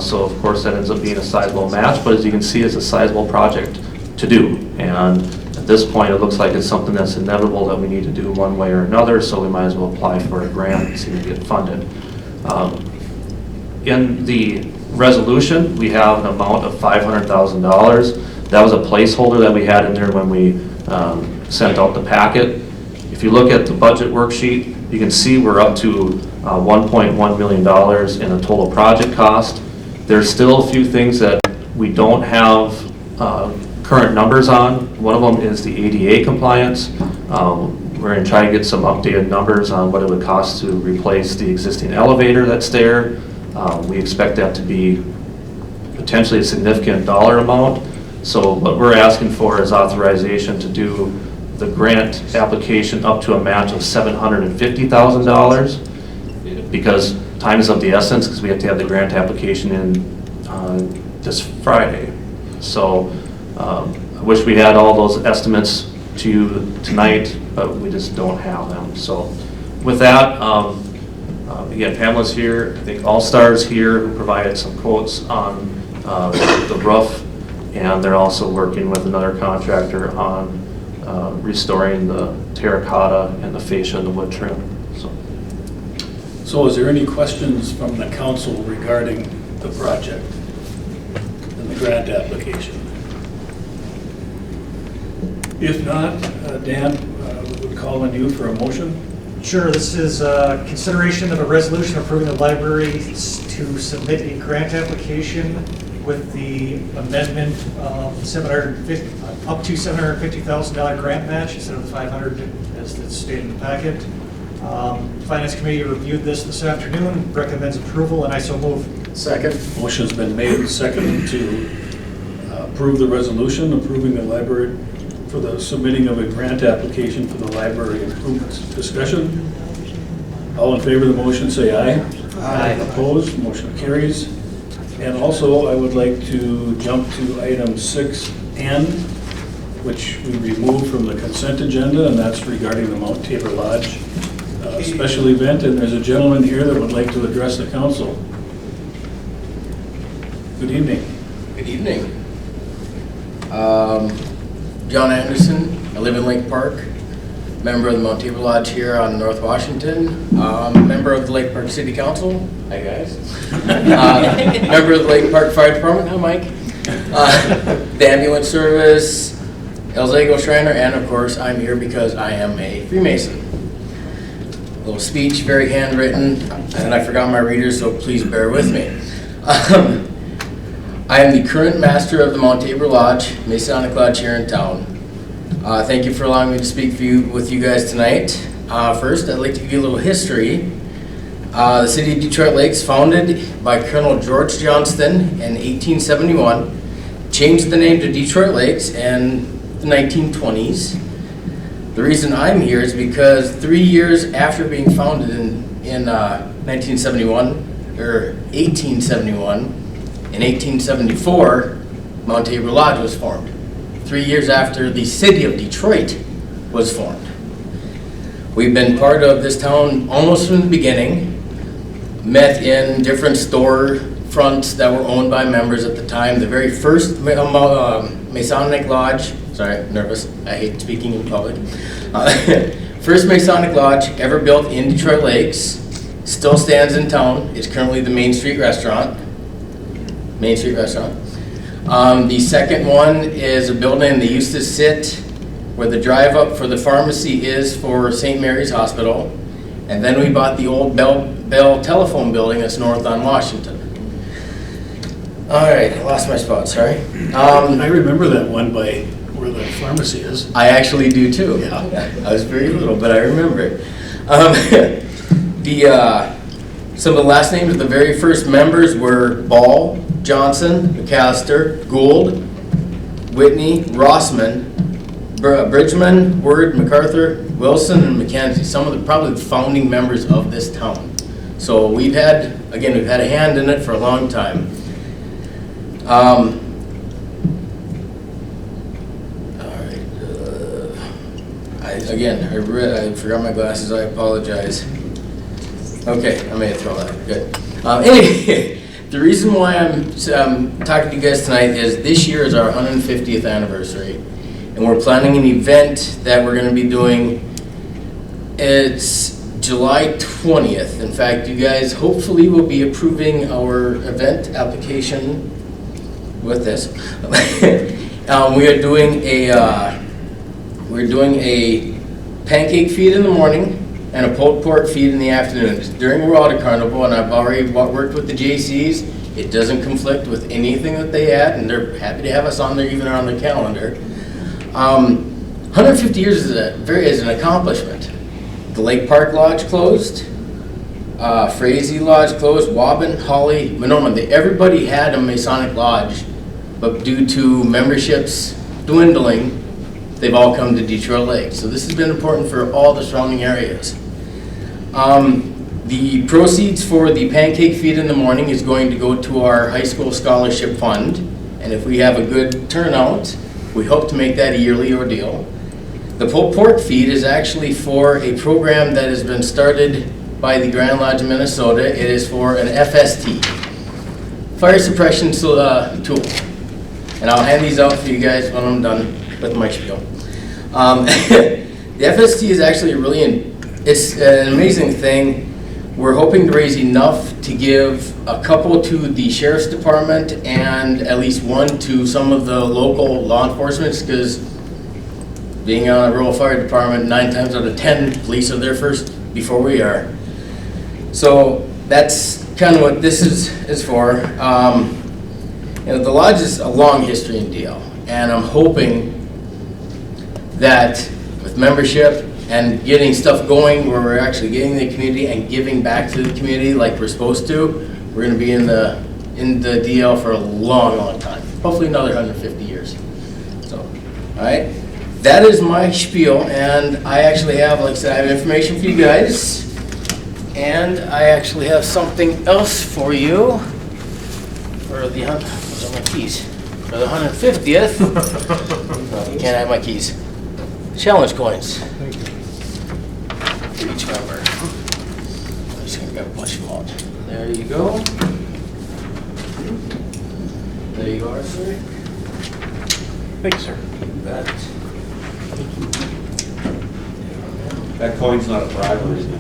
so of course that ends up being a sizable match, but as you can see, it's a sizable project to do. And at this point, it looks like it's something that's inevitable that we need to do one way or another, so we might as well apply for a grant and see if we get funded. In the resolution, we have an amount of $500,000. That was a placeholder that we had in there when we sent out the packet. If you look at the budget worksheet, you can see we're up to $1.1 million in a total project cost. There's still a few things that we don't have current numbers on. One of them is the ADA compliance. We're going to try to get some updated numbers on what it would cost to replace the existing elevator that's there. We expect that to be potentially a significant dollar amount. So what we're asking for is authorization to do the grant application up to a match of $750,000, because time is of the essence, because we have to have the grant application in this Friday. So I wish we had all those estimates to you tonight, but we just don't have them. So with that, again, Pamela's here. I think All Stars here, who provided some quotes on the roof, and they're also working with another contractor on restoring the terracotta and the fascia and the wood trim. So is there any questions from the council regarding the project and the grant application? If not, Dan, we would call on you for a motion. Sure, this is consideration of a resolution approving the library to submit a grant application with the amendment of up to $750,000 grant match instead of the $500,000 as it's stated in the packet. Finance Committee reviewed this afternoon, recommends approval, and I so move. Second. Motion's been made and seconded to approve the resolution approving the library for the submitting of a grant application for the library improvements. Discussion? All in favor of the motion say aye. Aye. Opposed? Motion carries. And also, I would like to jump to item 6N, which we removed from the consent agenda, and that's regarding the Mount Tabor Lodge special event. And there's a gentleman here that would like to address the council. Good evening. Good evening. John Anderson. I live in Lake Park. Member of the Mount Tabor Lodge here on North Washington. Member of the Lake Park City Council. Hi guys. Member of the Lake Park Fire Department. Hi Mike. The ambulance service. El Zago Shriner, and of course I'm here because I am a Freemason. A little speech, very handwritten, and I forgot my reader, so please bear with me. I am the current master of the Mount Tabor Lodge, Masonic Lodge here in town. Thank you for allowing me to speak with you guys tonight. First, I'd like to give you a little history. The city of Detroit Lakes, founded by Colonel George Johnston in 1871, changed the name to Detroit Lakes in the 1920s. The reason I'm here is because 3 years after being founded in 1871, in 1874, Mount Tabor Lodge was formed. 3 years after the city of Detroit was formed. We've been part of this town almost from the beginning, met in different store fronts that were owned by members at the time. The very first Masonic Lodge, sorry, nervous, I hate speaking in public. First Masonic Lodge ever built in Detroit Lakes, still stands in town, is currently the Main Street Restaurant. Main Street Restaurant. The second one is a building they used to sit where the drive up for the pharmacy is for St. Mary's Hospital. And then we bought the old Bell Telephone building that's north on Washington. All right, I lost my spot, sorry. I remember that one by where the pharmacy is. I actually do too. Yeah. I was very little, but I remember it. Some of the last names of the very first members were Ball, Johnson, McAllister, Gould, Whitney, Rossman, Bridgman, Word, MacArthur, Wilson, and McKenzie. Some of the probably the founding members of this town. So we've had a hand in it for a long time. again, I forgot my glasses, I apologize. Okay, I may have thrown that, good. Anyway, the reason why I'm talking to you guys tonight is this year is our 150th anniversary, and we're planning an event that we're gonna be doing. It's July 20th. In fact, you guys hopefully will be approving our event application with this. We're doing a pancake feed in the morning and a pulled pork feed in the afternoon. It's during Water Carnival, and I've already worked with the JCs. It doesn't conflict with anything that they add, and they're happy to have us on there, even on the calendar. 150 years is an accomplishment. The Lake Park Lodge closed, Frazee Lodge closed, Waban, Holly, Monoma. Everybody had a Masonic Lodge, but due to memberships dwindling, they've all come to Detroit Lake. So this has been important for all the surrounding areas. The proceeds for the pancake feed in the morning is going to go to our high school scholarship fund. And if we have a good turnout, we hope to make that a yearly ordeal. The pulled pork feed is actually for a program that has been started by the Grand Lodge of Minnesota. It is for an FST, fire suppression tool. And I'll hand these out for you guys when I'm done with my spiel. The FST is actually it's an amazing thing. We're hoping to raise enough to give a couple to the Sheriff's Department and at least one to some of the local law enforcement, because being on a rural fire department, 9 times out of 10, police are there first before we are. So that's kind of what this is for. The lodge is a long history and deal, and I'm hoping that with membership and getting stuff going where we're actually getting the community and giving back to the community like we're supposed to, we're going to be in the DL for a long, long time. Hopefully another 150 years. So, all right. That is my spiel, and I actually have, like I said, I have information for you guys, and I actually have something else for you for the, those are my keys, for the 150th. No, you can't have my keys. Challenge coins. Thank you. For each member. I'm just gonna grab a bunch of them out. There you go. There you are, sir. Thank you, sir. That coin's not a bribery, is it?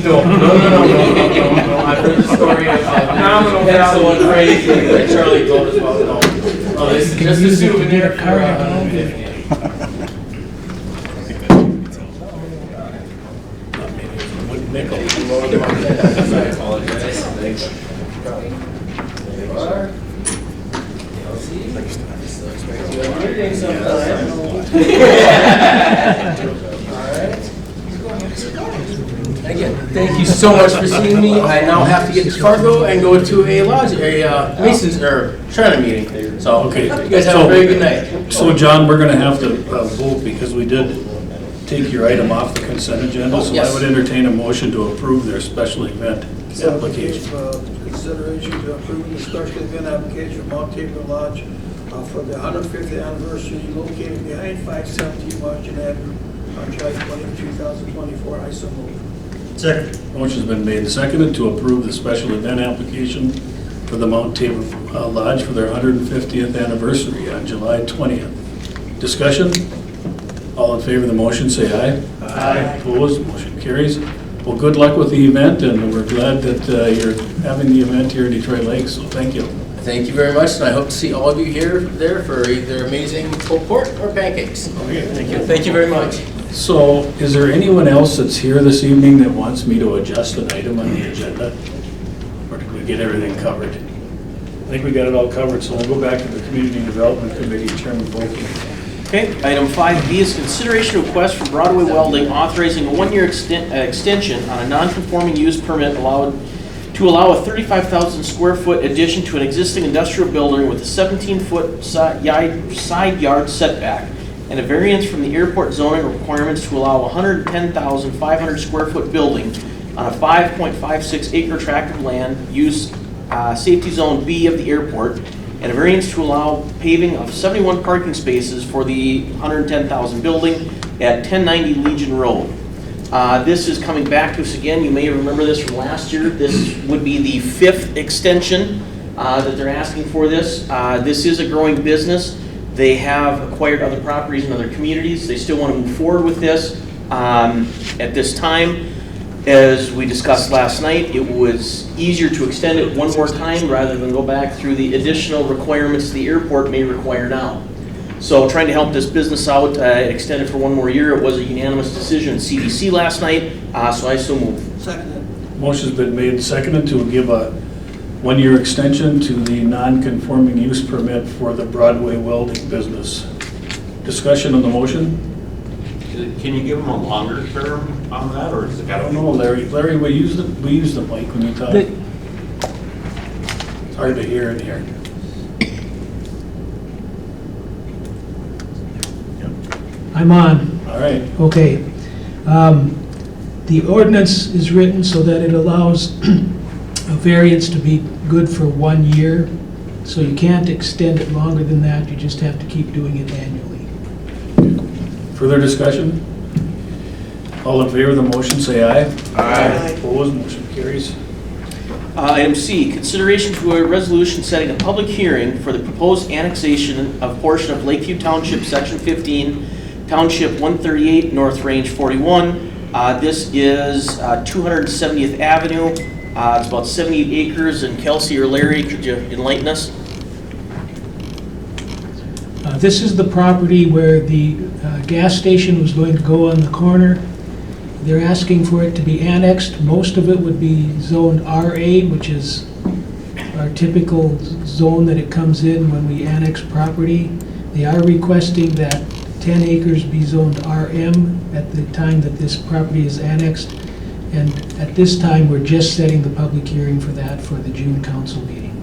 No. I've heard the story of Nominal pencil and value. crazy that Charlie told us about. No. Oh, this is just a souvenir for 150. I apologize. Thanks. There you are. Again, thank you so much for seeing me. I now have to get to Fargo and go to a lodge, a Masons or Shriner meeting. So, Okay. you guys have a very good night. So John, we're gonna have to vote because we did take your item off the consent agenda. So I Yes. would entertain a motion to approve their special event application. Consideration to approve the special event application of Mount Tabor Lodge for the 150th anniversary located behind 517 Washington Avenue on July 20, 2024. I so move. Second. Motion's been made and seconded to approve the special event application for the Mount Tabor Lodge for their 150th anniversary on July 20th. Discussion? All in favor of the motion, say aye. Aye. Opposed? Motion carries. Well, good luck with the event, and we're glad that you're having the event here at Detroit Lakes, so thank you. Thank you very much, and I hope to see all of you there for either amazing pulled pork or pancakes. Okay, thank you. Thank you very much. So, is there anyone else that's here this evening that wants me to adjust an item on the agenda? Or did we get everything covered? I think we got it all covered, so we'll go back to the Community Development Committee, Chairman Volkey. Okay, item 5B is consideration of request from Broadway Welding authorizing a one-year extension on a non-conforming use permit to allow a 35,000 square foot addition to an existing industrial building with a 17-foot side yard setback and a variance from the airport zoning requirements to allow a 110,500 square foot building on a 5.56 acre tract of land use safety zone B of the airport and a variance to allow paving of 71 parking spaces for the 110,000 building at 1090 Legion Road. This is coming back to us again. You may remember this from last year. This would be the 5th extension that they're asking for this. This is a growing business. They have acquired other properties in other communities. They still want to move forward with this. At this time, as we discussed last night, it was easier to extend it one more time rather than go back through the additional requirements the airport may require now. So trying to help this business out, extend it for one more year. It was a unanimous decision at CDC last night, so I so move. Seconded. Motion's been made and seconded to give a one-year extension to the non-conforming use permit for the Broadway welding business. Discussion on the motion? Can you give them a longer term on that, or is it I gotta don't be? know, Larry. Larry, we use the mic when you talk. The- It's hard to hear in here. I'm on. All right. Okay. The ordinance is written so that it allows a variance to be good for 1 year, so you can't extend it longer than that, you just have to keep doing it annually. Further discussion? All in favor of the motion, say aye. Aye. Opposed, motion carries. Item C, consideration to a resolution setting a public hearing for the proposed annexation of portion of Lakeview Township, Section 15, Township 138, North Range 41. This is 270th Avenue. It's about 78 acres, and Kelsey or Larry, could you enlighten us? This is the property where the gas station was going to go on the corner. They're asking for it to be annexed. Most of it would be zoned RA, which is our typical zone that it comes in when we annex property. They are requesting that 10 acres be zoned RM at the time that this property is annexed. And at this time, we're just setting the public hearing for that for the June council meeting.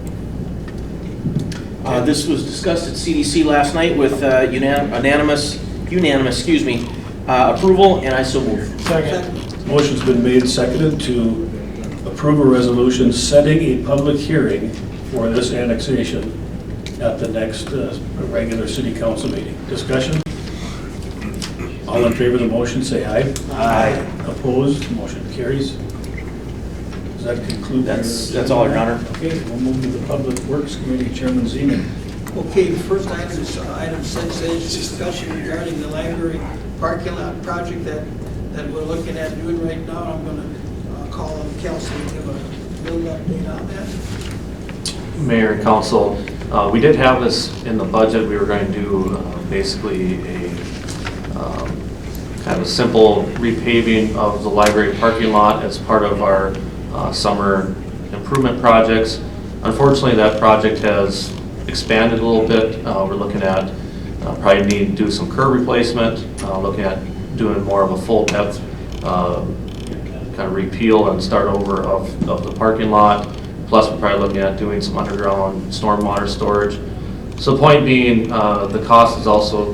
This was discussed at CDC last night with unanimous approval, and I so move. Second. Motion's been made and seconded to approve a resolution setting a public hearing for this annexation at the next regular city council meeting. Discussion? All in favor of the motion, say aye. Aye. Opposed, motion carries. Does that conclude? That's all, Your Honor. Okay, we'll move to the Public Works Committee, Chairman Zeman. Okay, the first item is item 6A, is discussion regarding the library parking lot project that we're looking at doing right now. I'm going to call on Kelsey to give a little update on that. Mayor and council, we did have this in the budget. We were going to do basically a kind of a simple repaving of the library parking lot as part of our summer improvement projects. Unfortunately, that project has expanded a little bit. We're looking at probably need to do some curb replacement, looking at doing more of a full depth kind of repeal and start over of the parking lot. Plus, we're probably looking at doing some underground stormwater storage. So the point being, the cost has also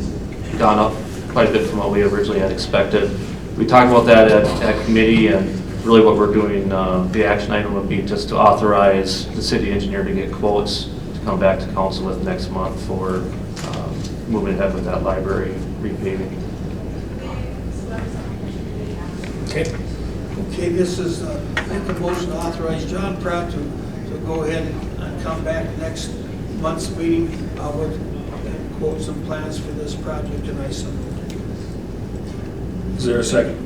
gone up quite a bit from what we originally had expected. We talked about that at committee, and really what we're doing, the action item would be just to authorize the city engineer to get quotes to come back to council with next month for moving ahead with that library repaving. Okay. Okay, this is, make a motion to authorize John Pratt to go ahead and come back next month's meeting with quotes and plans for this project, and I submit. Is there a second?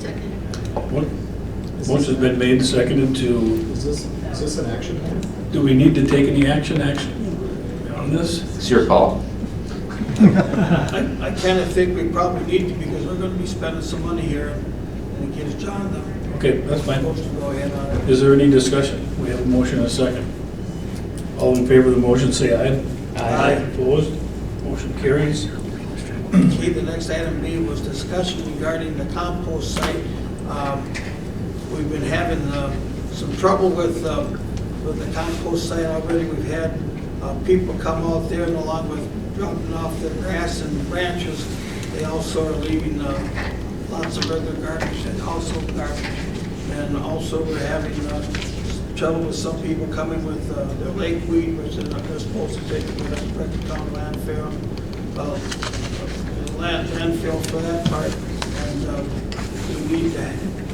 Second. Motion's been made and seconded to, Is this an action item? do we need to take any action on this? It's your call. I kind of think we probably need to, because we're going to be spending some money here, and it gives John the Okay, that's fine. supposed to go ahead on it. Is there any discussion? We have a motion and a second. All in favor of the motion, say aye. Aye. Opposed? Motion carries. Okay, the next item B was discussion regarding the compost site. We've been having some trouble with the compost site already. We've had people come out there, and along with dropping off their grass and branches, they also are leaving lots of regular garbage and household garbage. And also we're having trouble with some people coming with their lake weed, which they're not supposed to take it to the Brecken County landfill. Landfill for that part, and we need to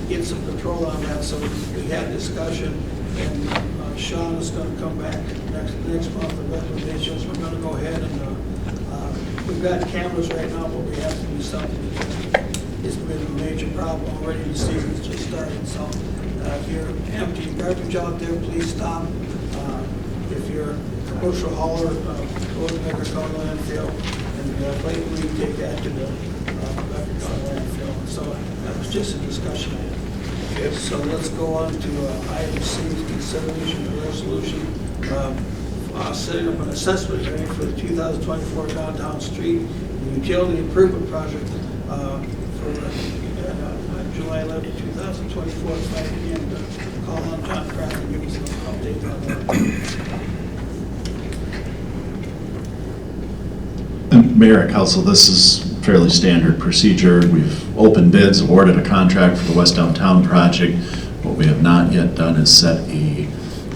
get some control on that. So we had discussion, and Sean is going to come back next month with recommendations. We're going to go ahead and we've got cameras right now, but we have to do something. It's been a major problem already. The season's just started, so if you're emptying garbage out there, please stop. If you're a commercial hauler, go to Brecken County landfill. And lately, take that to the Brecken County landfill. So that was just a discussion. Okay. So let's go on to item C, consideration of resolution setting up an assessment hearing for the 2024 downtown street utility improvement project for July 11, 2024. If I can call on John Kraft and give us an update on that. Mayor and Council, this is fairly standard procedure. We've opened bids, awarded a contract for the West Downtown project. What we have not yet done is set a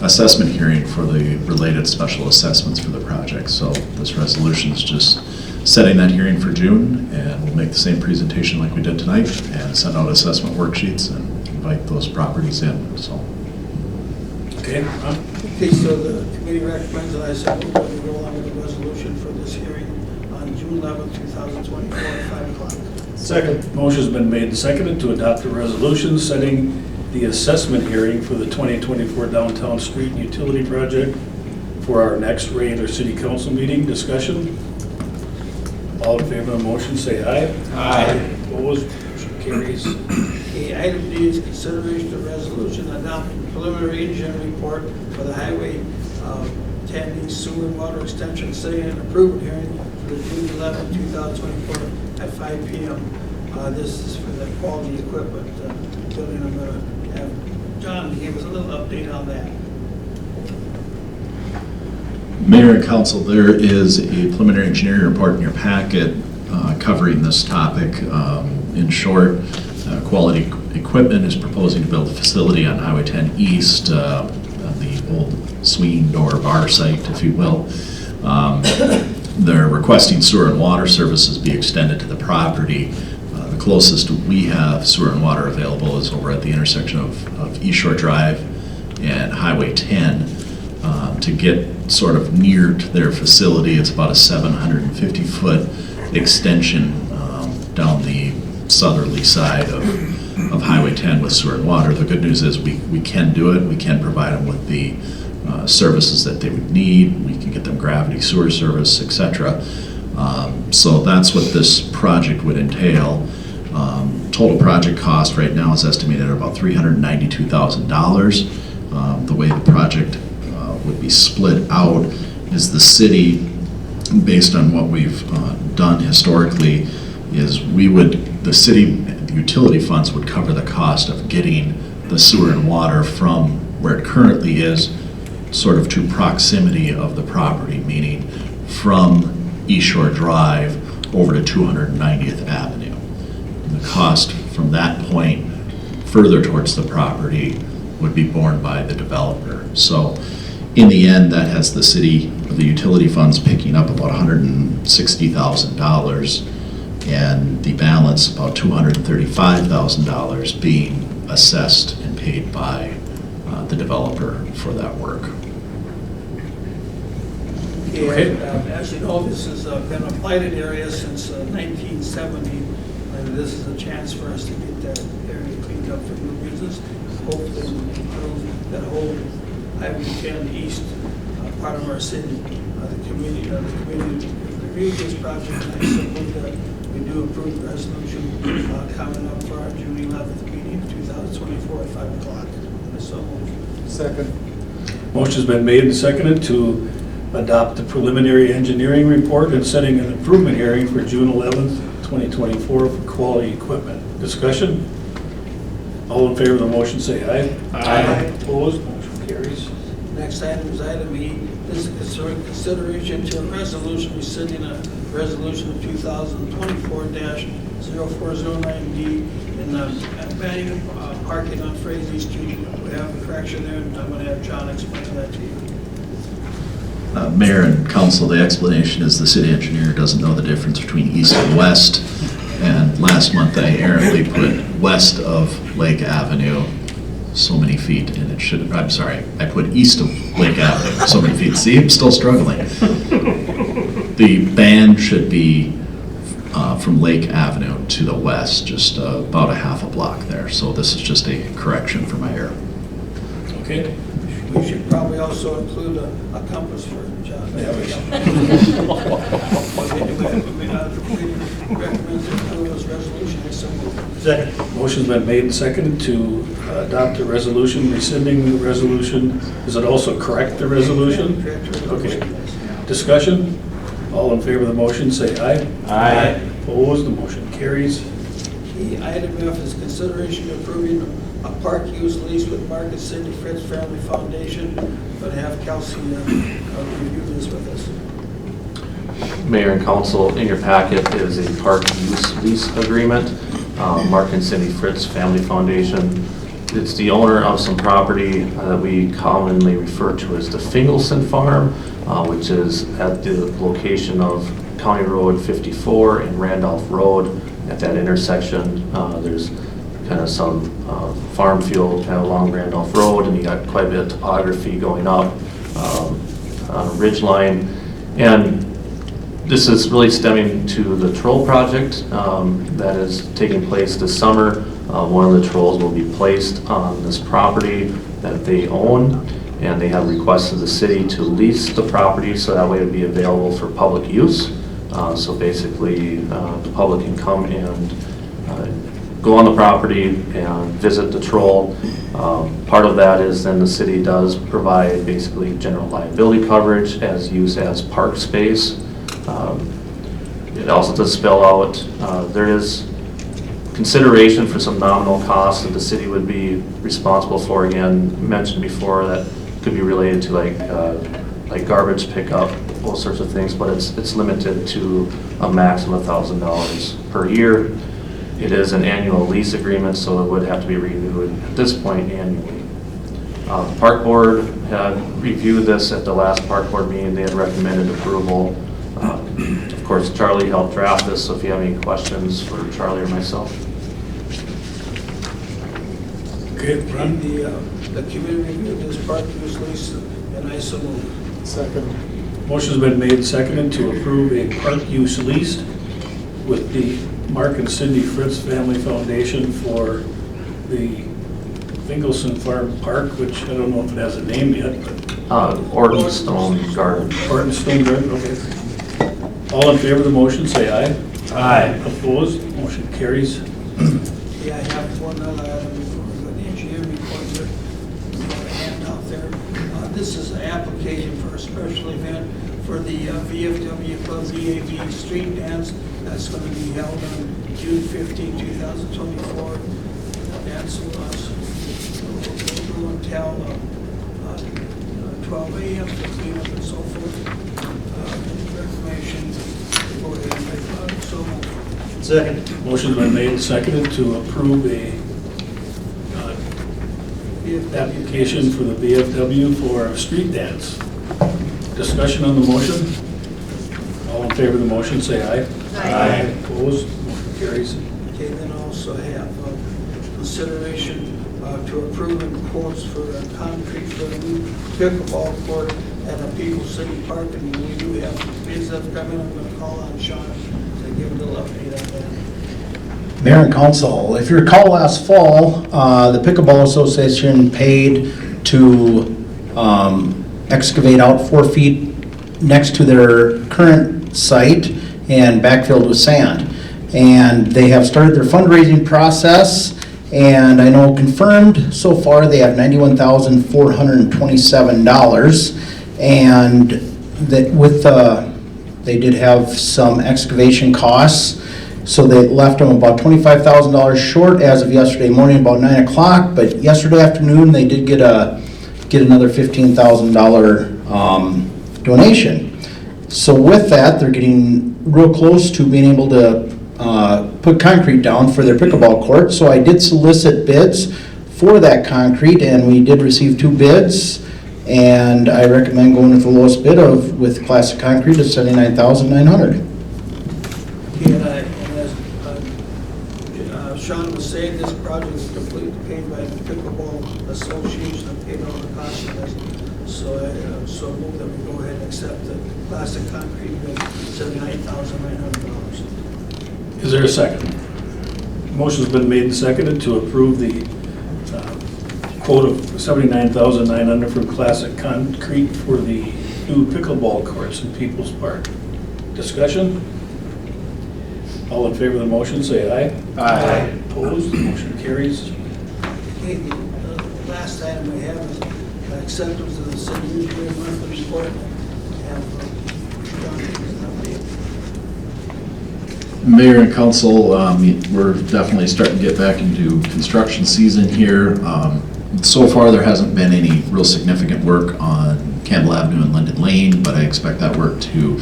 assessment hearing for the related special assessments for the project. So this resolution is just setting that hearing for June, and we'll make the same presentation like we did tonight and send out assessment worksheets and invite those properties in. So. Okay. Okay, so the committee recommends that I said we're going to go along with the resolution for this hearing on June 11, 2024 at 5 o'clock. Second. Motion's been made and seconded to adopt a resolution setting the assessment hearing for the 2024 downtown street and utility project for our next regular city council meeting. Discussion? All in favor of the motion say aye. Aye. Opposed? Motion carries. Okay, item D is consideration of resolution adopting preliminary engineering report for the Highway 10 East Sewer and Water Extension, setting an approval hearing for the June 11, 2024 at 5 p.m. This is for the quality equipment building. I'm going to have John give us a little update on that. Mayor and Council, there is a preliminary engineering report in your packet covering this topic. In short, Quality Equipment is proposing to build a facility on Highway 10 East, on the old swing door bar site, if you will. They're requesting sewer and water services be extended to the property. The closest we have sewer and water available is over at the intersection of East Shore Drive and Highway 10. To get sort of near to their facility, it's about a 750-foot extension down the southerly side of Highway 10 with sewer and water. The good news is we can do it. We can provide them with the services that they would need. We can get them gravity sewer service, etc. So that's what this project would entail. Total project cost right now is estimated at about $392,000. The way the project would be split out is the city, based on what we've done historically, is the city utility funds would cover the cost of getting the sewer and water from where it currently is sort of to proximity of the property, meaning from East Shore Drive over to 290th Avenue. And the cost from that point further towards the property would be borne by the developer. So in the end, that has the city, the utility funds picking up about $160,000, and the balance, about $235,000, being assessed and paid by the developer for that work. Okay. As you know, this has been a blighted area since 1970, and this is a chance for us to get that area cleaned up for new business. Hopefully, improve that whole Highway 10 East part of our city. The community reviewed this project, and I support that we do approve the resolution coming up for our June 11th meeting of 2024 at 5 o'clock. So moved. Second. Motion's been made and seconded to adopt the preliminary engineering report and setting an improvement hearing for June 11th, 2024 for quality equipment. Discussion? All in favor of the motion say aye. Aye. Opposed? Motion carries. Next item is item E. This is consideration to a resolution rescinding a resolution of 2024-0409D in the abandoned parking on Frazee Street. We have a correction there, and I'm going to have John explain that to you. Mayor and council, the explanation is the city engineer doesn't know the difference between east and west. And last month I errantly put west of Lake Avenue so many feet, and it should, I'm sorry, I put east of Lake Avenue so many feet. See, I'm still struggling. The ban should be from Lake Avenue to the west, just about a half a block there. So this is just a correction for my error. Okay. We should probably also include a compass for John. Yeah, we should. Recommend to approve this resolution as so moved. Second. Motion's been made and seconded to adopt the resolution, rescinding the resolution. Does it also correct the resolution? Okay. Discussion? All in favor of the motion, say aye. Aye. Opposed, the motion carries. The item F is consideration of approving a park use lease with Market City Fritz Family Foundation. But have Kelsey review this with us. Mayor and council, in your packet is a park use lease agreement. Mark and Cindy Fritz Family Foundation. It's the owner of some property that we commonly refer to as the Fingelson Farm, which is at the location of County Road 54 and Randolph Road. At that intersection, there's kind of some farm field kind of along Randolph Road, and you got quite a bit of topography going up on a ridge line. And this is really stemming to the troll project that is taking place this summer. One of the trolls will be placed on this property that they own, and they have requested the city to lease the property so that way it would be available for public use. So basically, the public can come and go on the property and visit the troll. Part of that is then the city does provide basically general liability coverage as used as park space. It also does spell out, there is consideration for some nominal costs that the city would be responsible for. Again, mentioned before, that could be related to like garbage pickup, all sorts of things, but it's limited to a maximum of $1,000 per year. It is an annual lease agreement, so it would have to be renewed at this point annually. The park board had reviewed this at the last park board meeting. They had recommended approval. Of course, Charlie helped draft this, so if you have any questions for Charlie or myself. Okay, Ron? The committee reviewed this park use lease, and I so move. Second. Motion's been made and seconded to approve a park use lease with the Mark and Cindy Fritz Family Foundation for the Fingelson Farm Park, which I don't know if it has a name yet, but Orton Stone Garden. Orton Stone Garden, okay. All in favor of the motion, say aye. Aye. Opposed, motion carries. Yeah, I have one other item before we go to the engineering report here. We have a handout there. This is an application for a special event for the VFW Club VAV Street Dance. That's going to be held on June 15, 2024. Dance will go until 12 a.m. to clean up and so forth. Information. Go ahead and make so. Second. Motion's been made and seconded to approve a application for the VFW for a street dance. Discussion on the motion? All in favor of the motion, say aye. Aye. Opposed, motion carries. Okay, then also have consideration to approve and quotes for a concrete for the new pickleball court at a Peoples City Park, and we do have bids that have come in. I'm going to call on Sean to give a little update on that. Mayor and council, if you recall last fall, the Pickleball Association paid to excavate out 4 feet next to their current site and backfilled with sand. And they have started their fundraising process, and I know confirmed so far they have $91,427. And that with they did have some excavation costs, so they left them about $25,000 short as of yesterday morning, about 9 o'clock. But yesterday afternoon, they did get another $15,000 donation. So with that, they're getting real close to being able to put concrete down for their pickleball court. So I did solicit bids for that concrete, and we did receive 2 bids. And I recommend going with the lowest bid with Classic Concrete at $79,900. Okay, and as Sean was saying, this project is completely paid by the Pickleball Association and paid all the costs of this. So I move that we go ahead and accept the Classic Concrete bid, $79,900. Is there a second? Motion's been made and seconded to approve the quote of $79,900 from Classic Concrete for the new pickleball courts in People's Park. Discussion? All in favor of the motion, say aye. Aye. Opposed? Motion carries. Okay, the last item we have is acceptance of the city engineer monthly report. Have John give us an update. Mayor and council, we're definitely starting to get back into construction season here. So far, there hasn't been any real significant work on Campbell Avenue and Linden Lane, but I expect that work to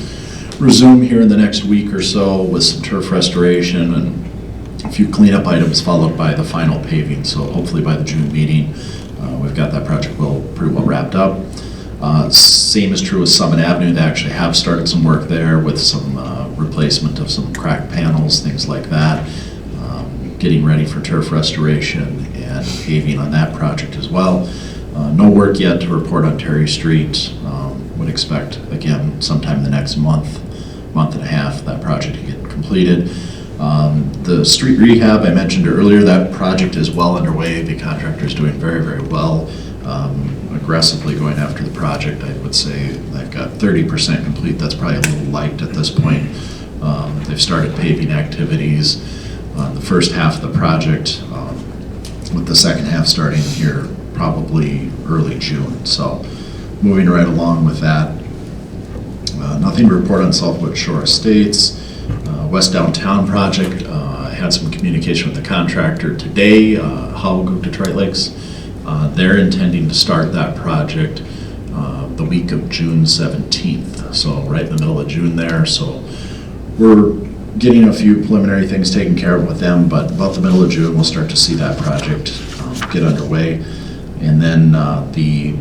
resume here in the next week or so with some turf restoration and a few cleanup items followed by the final paving. So hopefully by the June meeting, we've got that project pretty well wrapped up. Same is true with Summit Avenue. They actually have started some work there with some replacement of some cracked panels, things like that. Getting ready for turf restoration and paving on that project as well. No work yet to report on Terry Street. Would expect, again, sometime in the next month and a half, that project to get completed. The street rehab I mentioned earlier, that project is well underway. The contractor is doing very, very well. Aggressively going after the project. I would say they've got 30% complete. That's probably a little light at this point. They've started paving activities on the first half of the project, with the second half starting here probably early June. So moving right along with that. Nothing to report on Southwood Shore Estates. West Downtown project, I had some communication with the contractor today, Howell Detroit Lakes. They're intending to start that project the week of June 17th, so right in the middle of June there. So we're getting a few preliminary things taken care of with them, but about the middle of June, we'll start to see that project get underway. And then the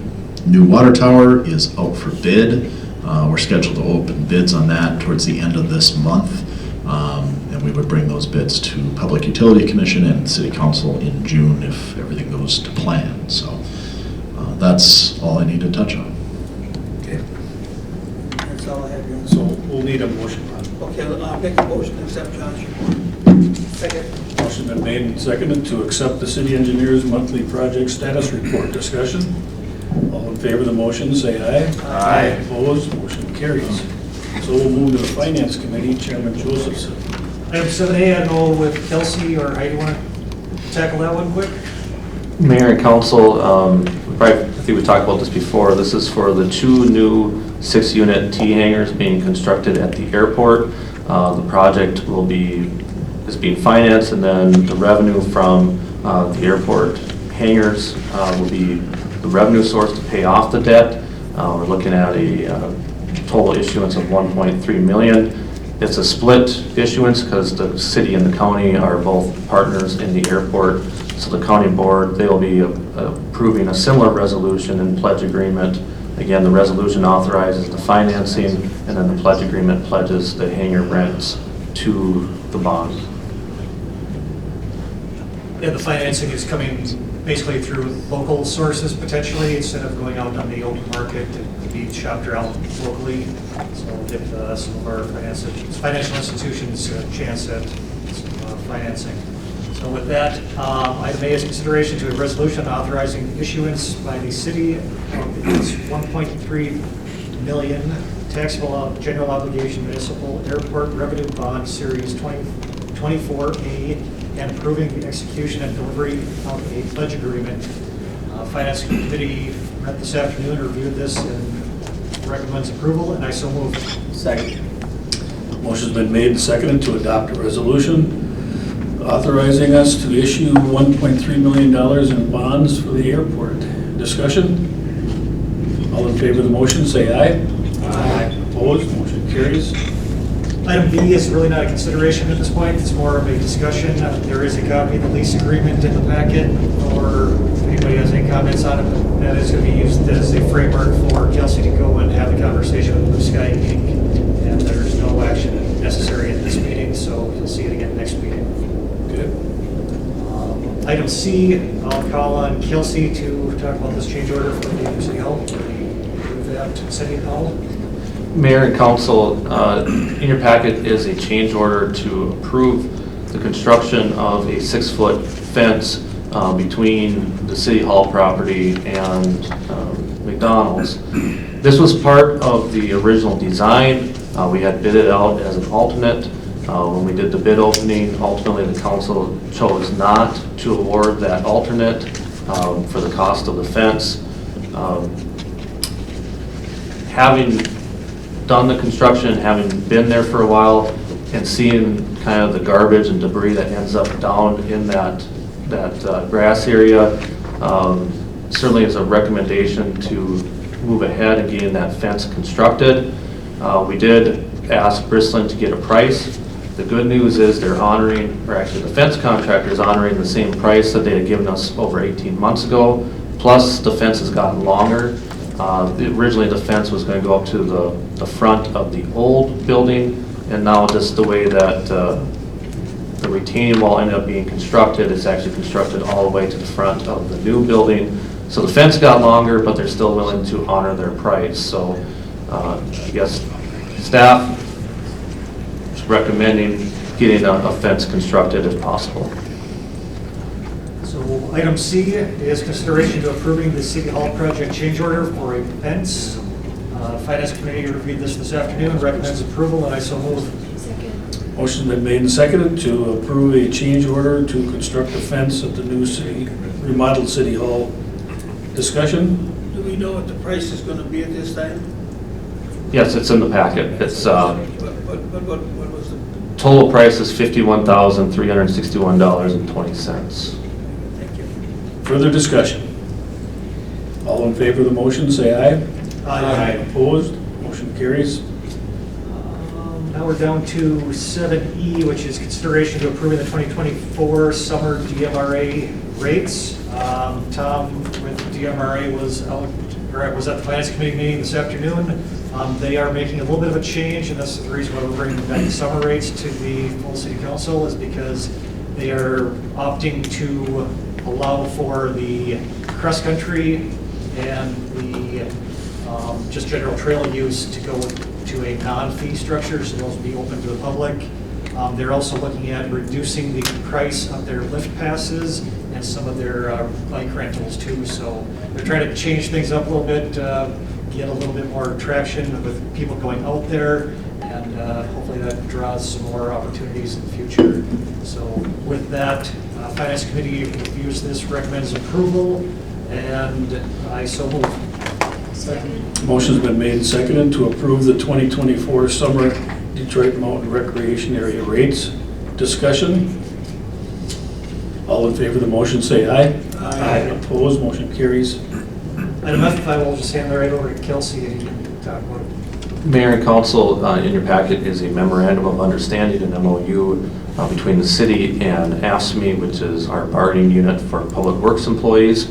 new water tower is out for bid. We're scheduled to open bids on that towards the end of this month. And we would bring those bids to Public Utility Commission and City Council in June if everything goes to plan. So that's all I need to touch on. Okay. That's all I have here. So we'll need a motion. Okay, I'll make a motion to accept John's report. Second. Motion been made and seconded to accept the city engineer's monthly project status report. Discussion? All in favor of the motion, say aye. Aye. Opposed? Motion carries. So we'll move to the Finance Committee, Chairman Josephson. Item 7A, I don't know with Kelsey or Heidi want to tackle that one quick? Mayor and council, I think we talked about this before. This is for the 2 new 6-unit T-hangars being constructed at the airport. The project is being financed, and then the revenue from the airport hangars will be the revenue source to pay off the debt. We're looking at a total issuance of $1.3 million. It's a split issuance because the city and the county are both partners in the airport. So the county board, they'll be approving a similar resolution and pledge agreement. Again, the resolution authorizes the financing, and then the pledge agreement pledges the hangar rents to the bond. Yeah, the financing is coming basically through local sources potentially, instead of going out on the open market to be shopped around locally. So we'll give some of our financial institutions a chance at some financing. So with that, item A is consideration to a resolution authorizing issuance by the city of its $1.3 million taxable general obligation municipal airport revenue bond series 24A and approving the execution and delivery of a pledge agreement. Finance Committee met this afternoon, reviewed this, and recommends approval, and I so move. Second. Motion's been made and seconded to adopt a resolution authorizing us to issue $1.3 million in bonds for the airport. Discussion? All in favor of the motion, say aye. Aye. Opposed? Motion carries. Item B is really not a consideration at this point, it's more of a discussion. There is a copy of the lease agreement in the packet, or if anybody has any comments on it, but that is going to be used as a framework for Kelsey to go and have a conversation with Blue Sky Inc. And there's no action necessary at this meeting, so you'll see it again next meeting. Good. Item C, I'll call on Kelsey to talk about this change order for the City Hall. Move that to City Hall. Mayor and council, in your packet is a change order to approve the construction of a 6-foot fence between the City Hall property and McDonald's. This was part of the original design. We had bid it out as an alternate. When we did the bid opening, ultimately the council chose not to award that alternate for the cost of the fence. Having done the construction, having been there for a while, and seeing kind of the garbage and debris that ends up down in that grass area, certainly is a recommendation to move ahead and getting that fence constructed. We did ask Bristlin to get a price. The good news is they're honoring, or actually the fence contractor is honoring the same price that they had given us over 18 months ago, plus the fence has gotten longer. Originally the fence was going to go up to the front of the old building, and now just the way that the retaining wall ended up being constructed, it's actually constructed all the way to the front of the new building. So the fence got longer, but they're still willing to honor their price. So I guess staff is recommending getting a fence constructed if possible. So item C is consideration to approving the City Hall project change order for a fence. Finance Committee reviewed this afternoon and recommends approval, and I so move. Second. Motion's been made and seconded to approve a change order to construct a fence at the new remodeled City Hall. Discussion? Do we know what the price is going to be at this time? Yes, it's in the packet. It's What was the? total price is $51,361.20. Thank you. Further discussion? All in favor of the motion, say aye. Aye. Opposed? Motion carries. Now we're down to 7E, which is consideration to approving the 2024 summer DMRA rates. Tom with DMRA was at the Finance Committee meeting this afternoon. They are making a little bit of a change, and that's the reason why we're bringing back the summer rates to the full City Council, is because they are opting to allow for the cross-country and the just general trail use to go to a non-fee structure, so those will be open to the public. They're also looking at reducing the price of their lift passes and some of their bike rentals too. So they're trying to change things up a little bit, get a little bit more traction with people going out there, and hopefully that draws some more opportunities in the future. So with that, Finance Committee reviews this, recommends approval, and I so move. Second. Motion's been made and seconded to approve the 2024 summer Detroit Mountain Recreation Area rates. Discussion? All in favor of the motion, say aye. Aye. Opposed? Motion carries. Item F, I will just hand it right over to Kelsey and you can talk about it. Mayor and council, in your packet is a memorandum of understanding, an MOU between the city and AFSCME, which is our bargaining unit for public works employees.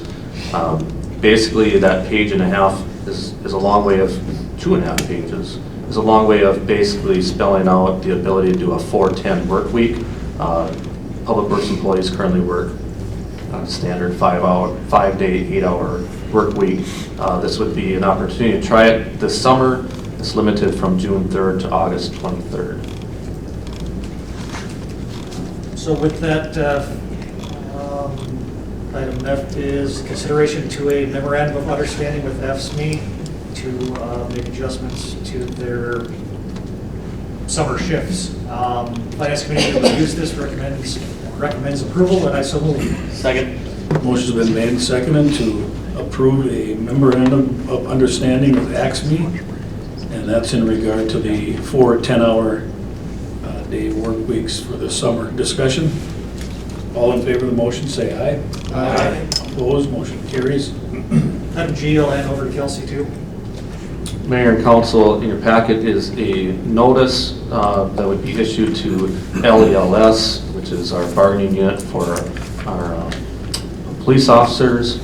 Basically, that page and a half is a long way of, 2.5 pages, is a long way of basically spelling out the ability to do a 4-10 work week. Public works employees currently work standard 5-day, 8-hour work week. This would be an opportunity to try it this summer. It's limited from June 3rd to August 23rd. So with that, item F is consideration to a memorandum of understanding with AFSCME to make adjustments to their summer shifts. Finance Committee reviews this, recommends approval, and I so move. Second. Motion's been made and seconded to approve a memorandum of understanding with AFSCME, and that's in regard to the 4 10-hour day work weeks for the summer. Discussion? All in favor of the motion, say aye. Aye. Opposed? Motion carries. Item G, I'll hand over to Kelsey too. Mayor and council, in your packet is a notice that would be issued to LELS, which is our bargaining unit for our police officers,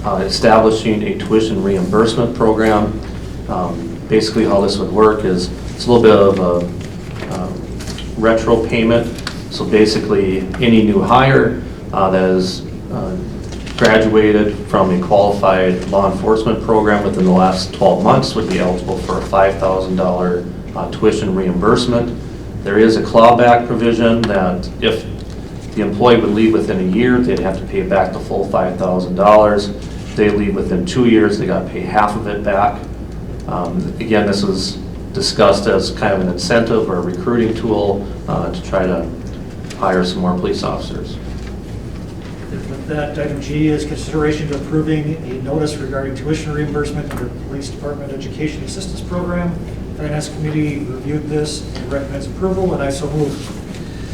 establishing a tuition reimbursement program. Basically how this would work is it's a little bit of a retro payment. So basically any new hire that is graduated from a qualified law enforcement program within the last 12 months would be eligible for a $5,000 tuition reimbursement. There is a clawback provision that if the employee would leave within a year, they'd have to pay back the full $5,000. If they leave within 2 years, they got to pay half of it back. Again, this was discussed as kind of an incentive or a recruiting tool to try to hire some more police officers. With that, item G is consideration to approving a notice regarding tuition reimbursement under Police Department Education Assistance Program. Finance Committee reviewed this and recommends approval, and I so move.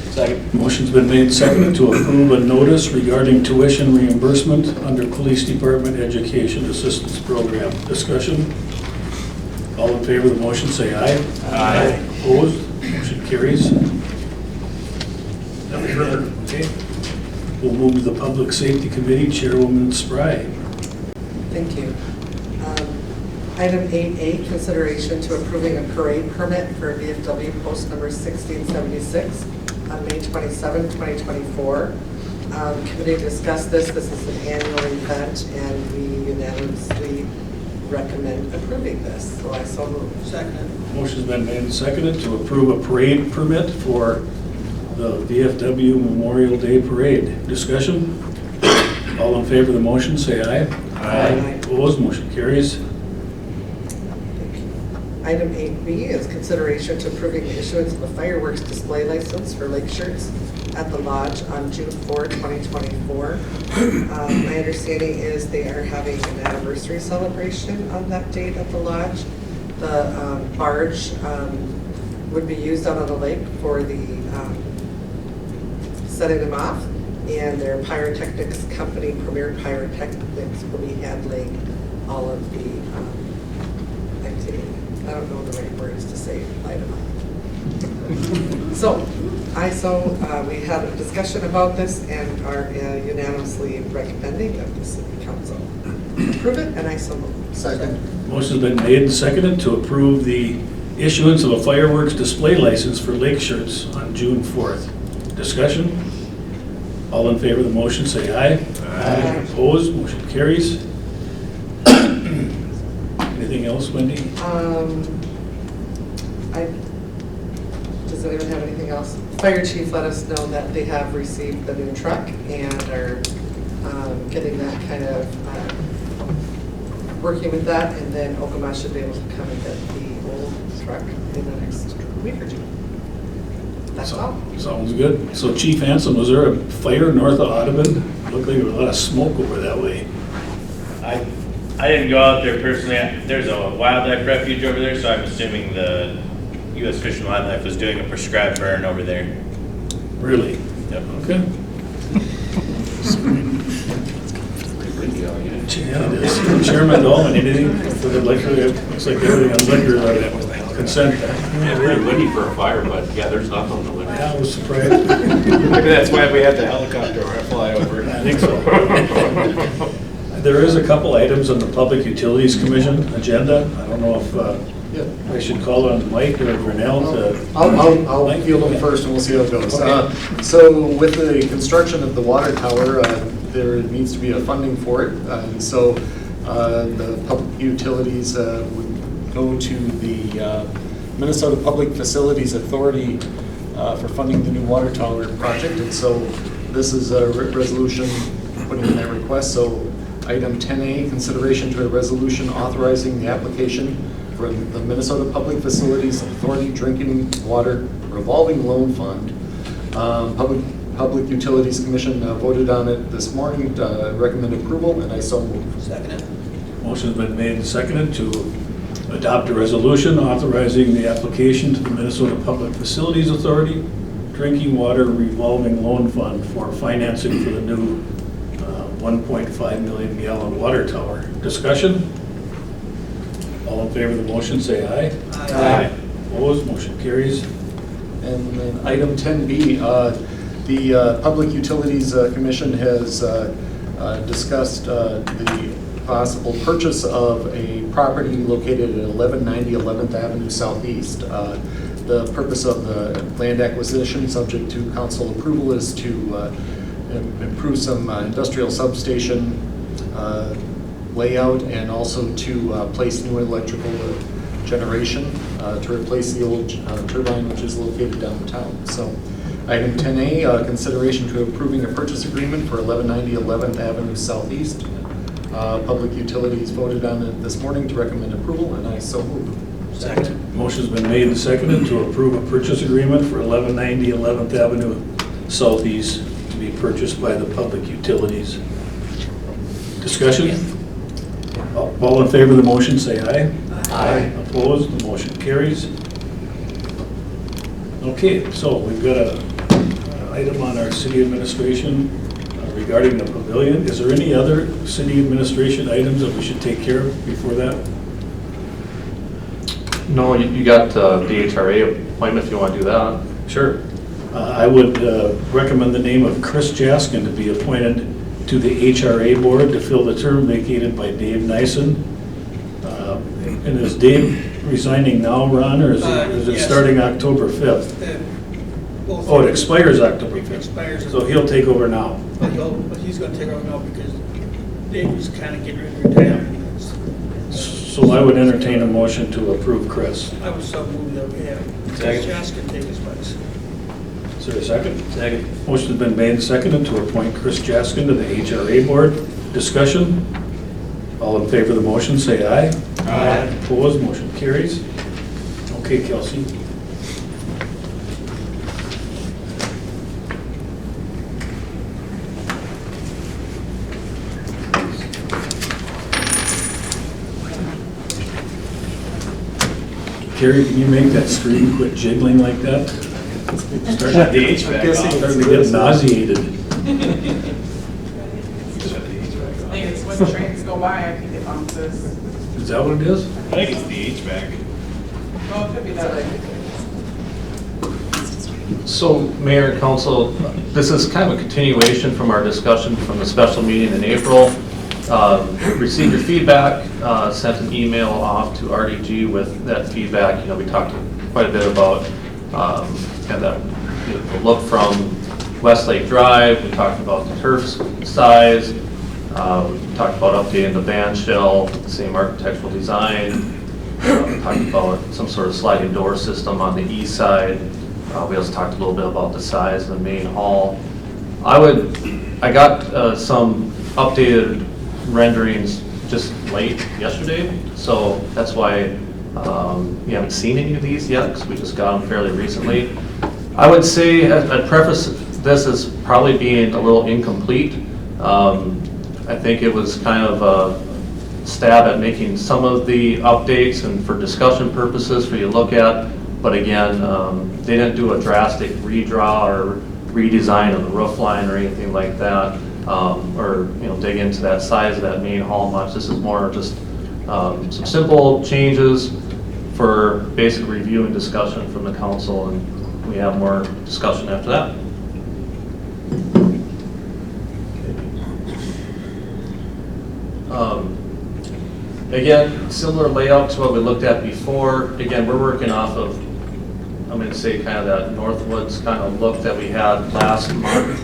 Second. Motion's been made second to approve a notice regarding tuition reimbursement under Police Department Education Assistance Program. Discussion? All in favor of the motion say aye. Aye. Opposed? Motion carries. Nothing further. Okay. We'll move to the Public Safety Committee, Chairwoman Spry. Thank you. Item 8A, consideration to approving a parade permit for VFW post number 1676 on May 27, 2024. Committee discussed this. This is an annual event, and we unanimously recommend approving this. So I so move. Second. Motion's been made and seconded to approve a parade permit for the VFW Memorial Day Parade. Discussion? All in favor of the motion, say aye. Aye. Opposed? Motion carries. Item 8B is consideration to approving the issuance of a fireworks display license for Lake Shirts at the Lodge on June 4, 2024. My understanding is they are having an anniversary celebration on that date at the Lodge. The barge would be used out on the lake for the setting them off, and their pyrotechnics company, Premier Pyrotechnics, will be handling all of the activity. I don't know the right words to say, light them up. We had a discussion about this and are unanimously recommending that the City Council approve it, and I so move. Second. Motion's been made and seconded to approve the issuance of a fireworks display license for Lake Shirts on June 4th. Discussion? All in favor of the motion, say aye. Aye. Opposed? Motion carries. Anything else, Wendy? Does anyone have anything else? Fire chief let us know that they have received the new truck and are getting that kind of working with that, and then Okemos should be able to come and get the old truck in the next week or two. That's all. Sounds good. So Chief Hanson, was there a fire north of Audubon? Looked like there was a lot of smoke over that way. I didn't go out there personally. There's a wildlife refuge over there, so I'm assuming the U.S. Fish and Wildlife was doing a prescribed burn over there. Really? Yep. Okay. Yeah, it is. Chairman Dahlman, anything for the liquor? Looks like everything on liquor is consent. Yeah, very windy for a fire, but yeah, there's nothing on the liquor. Yeah, I was surprised. Maybe that's why we had the helicopter fly over. I think so. There is a couple items on the Public Utilities Commission agenda. I don't know if I should call on Mike or Vernell to... I'll field them first and we'll see how it goes. Okay. So with the construction of the water tower, there needs to be a funding for it. And so the public utilities would go to the Minnesota Public Facilities Authority for funding the new water tower project. And so this is a resolution putting in that request. So item 10A, consideration to a resolution authorizing the application for the Minnesota Public Facilities Authority Drinking Water Revolving Loan Fund. Public Utilities Commission voted on it this morning, recommend approval, and I so move. Second. Motion's been made and seconded to adopt a resolution authorizing the application to the Minnesota Public Facilities Authority Drinking Water Revolving Loan Fund for financing for the new 1.5 million gallon water tower. Discussion? All in favor of the motion, say aye. Aye. Opposed, motion carries. And then item 10B, the Public Utilities Commission has discussed the possible purchase of a property located at 1190 11th Avenue Southeast. The purpose of the land acquisition, subject to council approval, is to improve some industrial substation layout and also to place new electrical generation to replace the old turbine which is located downtown. So item 10A, consideration to approving a purchase agreement for 1190 11th Avenue Southeast. Public Utilities voted on it this morning to recommend approval, and I so move. Second. Motion's been made and seconded to approve a purchase agreement for 1190 11th Avenue Southeast to be purchased by the Public Utilities. Discussion? All in favor of the motion, say aye. Aye. Opposed, the motion carries. Okay, so we've got an item on our city administration regarding the pavilion. Is there any other city administration items that we should take care of before that? No, you got the HRA appointment if you want to do that. Sure. I would recommend the name of Chris Jaskin to be appointed to the HRA board to fill the term vacated by Dave Nyson. And is Dave resigning now, Ron, or is it Yes. starting October 5th? Both- Oh, it expires October 5th. Expires. So he'll take over now. But he's gonna take over now because Dave was kind of getting ready to retire. So I would entertain a motion to approve Chris. I was so moved that we have Chris Jaskin take his place. Is there a second? Second. Motion's been made and seconded to appoint Chris Jaskin to the HRA board. Discussion? All in favor of the motion, say aye. Aye. Opposed, motion carries. Okay, Kelsey. Carrie, can you make that screen quit jiggling like that? Shut the HVAC off. Starting to get nauseated. When the trains go by, I think it bounces. Is that what it is? I think it's the HVAC. Well, it could be that. So, Mayor and Council, this is kind of a continuation from our discussion from the special meeting in April. Received your feedback, sent an email off to RDG with that feedback. You know, we talked quite a bit about kind of the look from Westlake Drive. We talked about the turf size. We talked about updating the band shell, same architectural design. We talked about some sort of sliding door system on the east side. We also talked a little bit about the size of the main hall. I got some updated renderings just late yesterday, so that's why you haven't seen any of these yet, because we just got them fairly recently. I would say, I'd preface this as probably being a little incomplete. I think it was kind of a stab at making some of the updates and for discussion purposes for you to look at, but again, they didn't do a drastic redraw or redesign of the roof line or anything like that, or dig into that size of that main hall much. This is more just some simple changes for basic review and discussion from the council, and we have more discussion after that. Again, similar layout to what we looked at before. Again, we're working off of, I'm going to say, kind of that Northwoods kind of look that we had last month.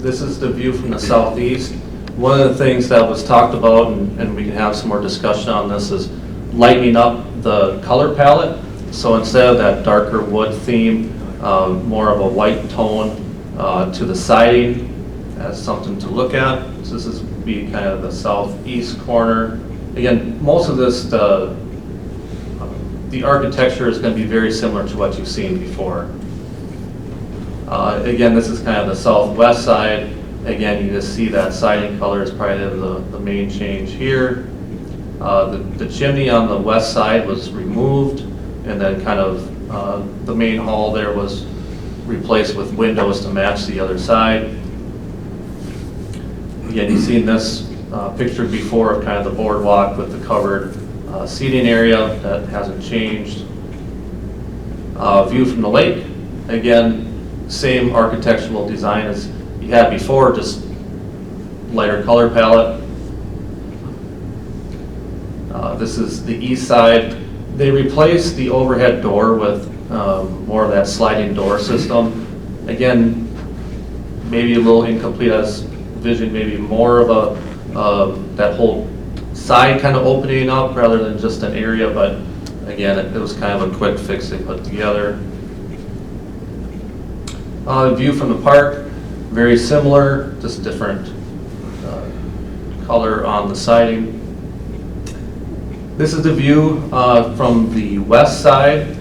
This is the view from the southeast. One of the things that was talked about, and we can have some more discussion on this, is lightening up the color palette. So instead of that darker wood theme, more of a white tone to the siding as something to look at. So this is be kind of the southeast corner. Again, most of this, the architecture is going to be very similar to what you've seen before. Again, this is kind of the southwest side. Again, you just see that siding color is probably the main change here. The chimney on the west side was removed, and then kind of the main hall there was replaced with windows to match the other side. Again, you've seen this picture before of kind of the boardwalk with the covered seating area, that hasn't changed. View from the lake, again, same architectural design as you had before, just lighter color palette. This is the east side. They replaced the overhead door with more of that sliding door system. Again, maybe a little incomplete as vision, maybe more of a that whole side kind of opening up rather than just an area, but again, it was kind of a quick fix they put together. View from the park, very similar, just different color on the siding. This is the view from the west side.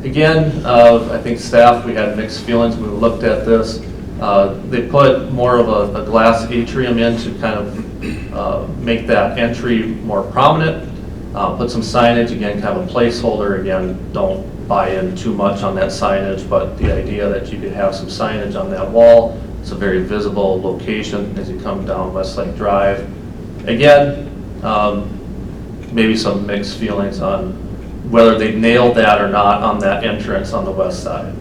Again, I think staff, we had mixed feelings when we looked at this. They put more of a glass atrium in to kind of make that entry more prominent. Put some signage, again, kind of a placeholder. Again, don't buy in too much on that signage, but the idea that you could have some signage on that wall. It's a very visible location as you come down Westlake Drive. Again, maybe some mixed feelings on whether they nailed that or not on that entrance on the west side.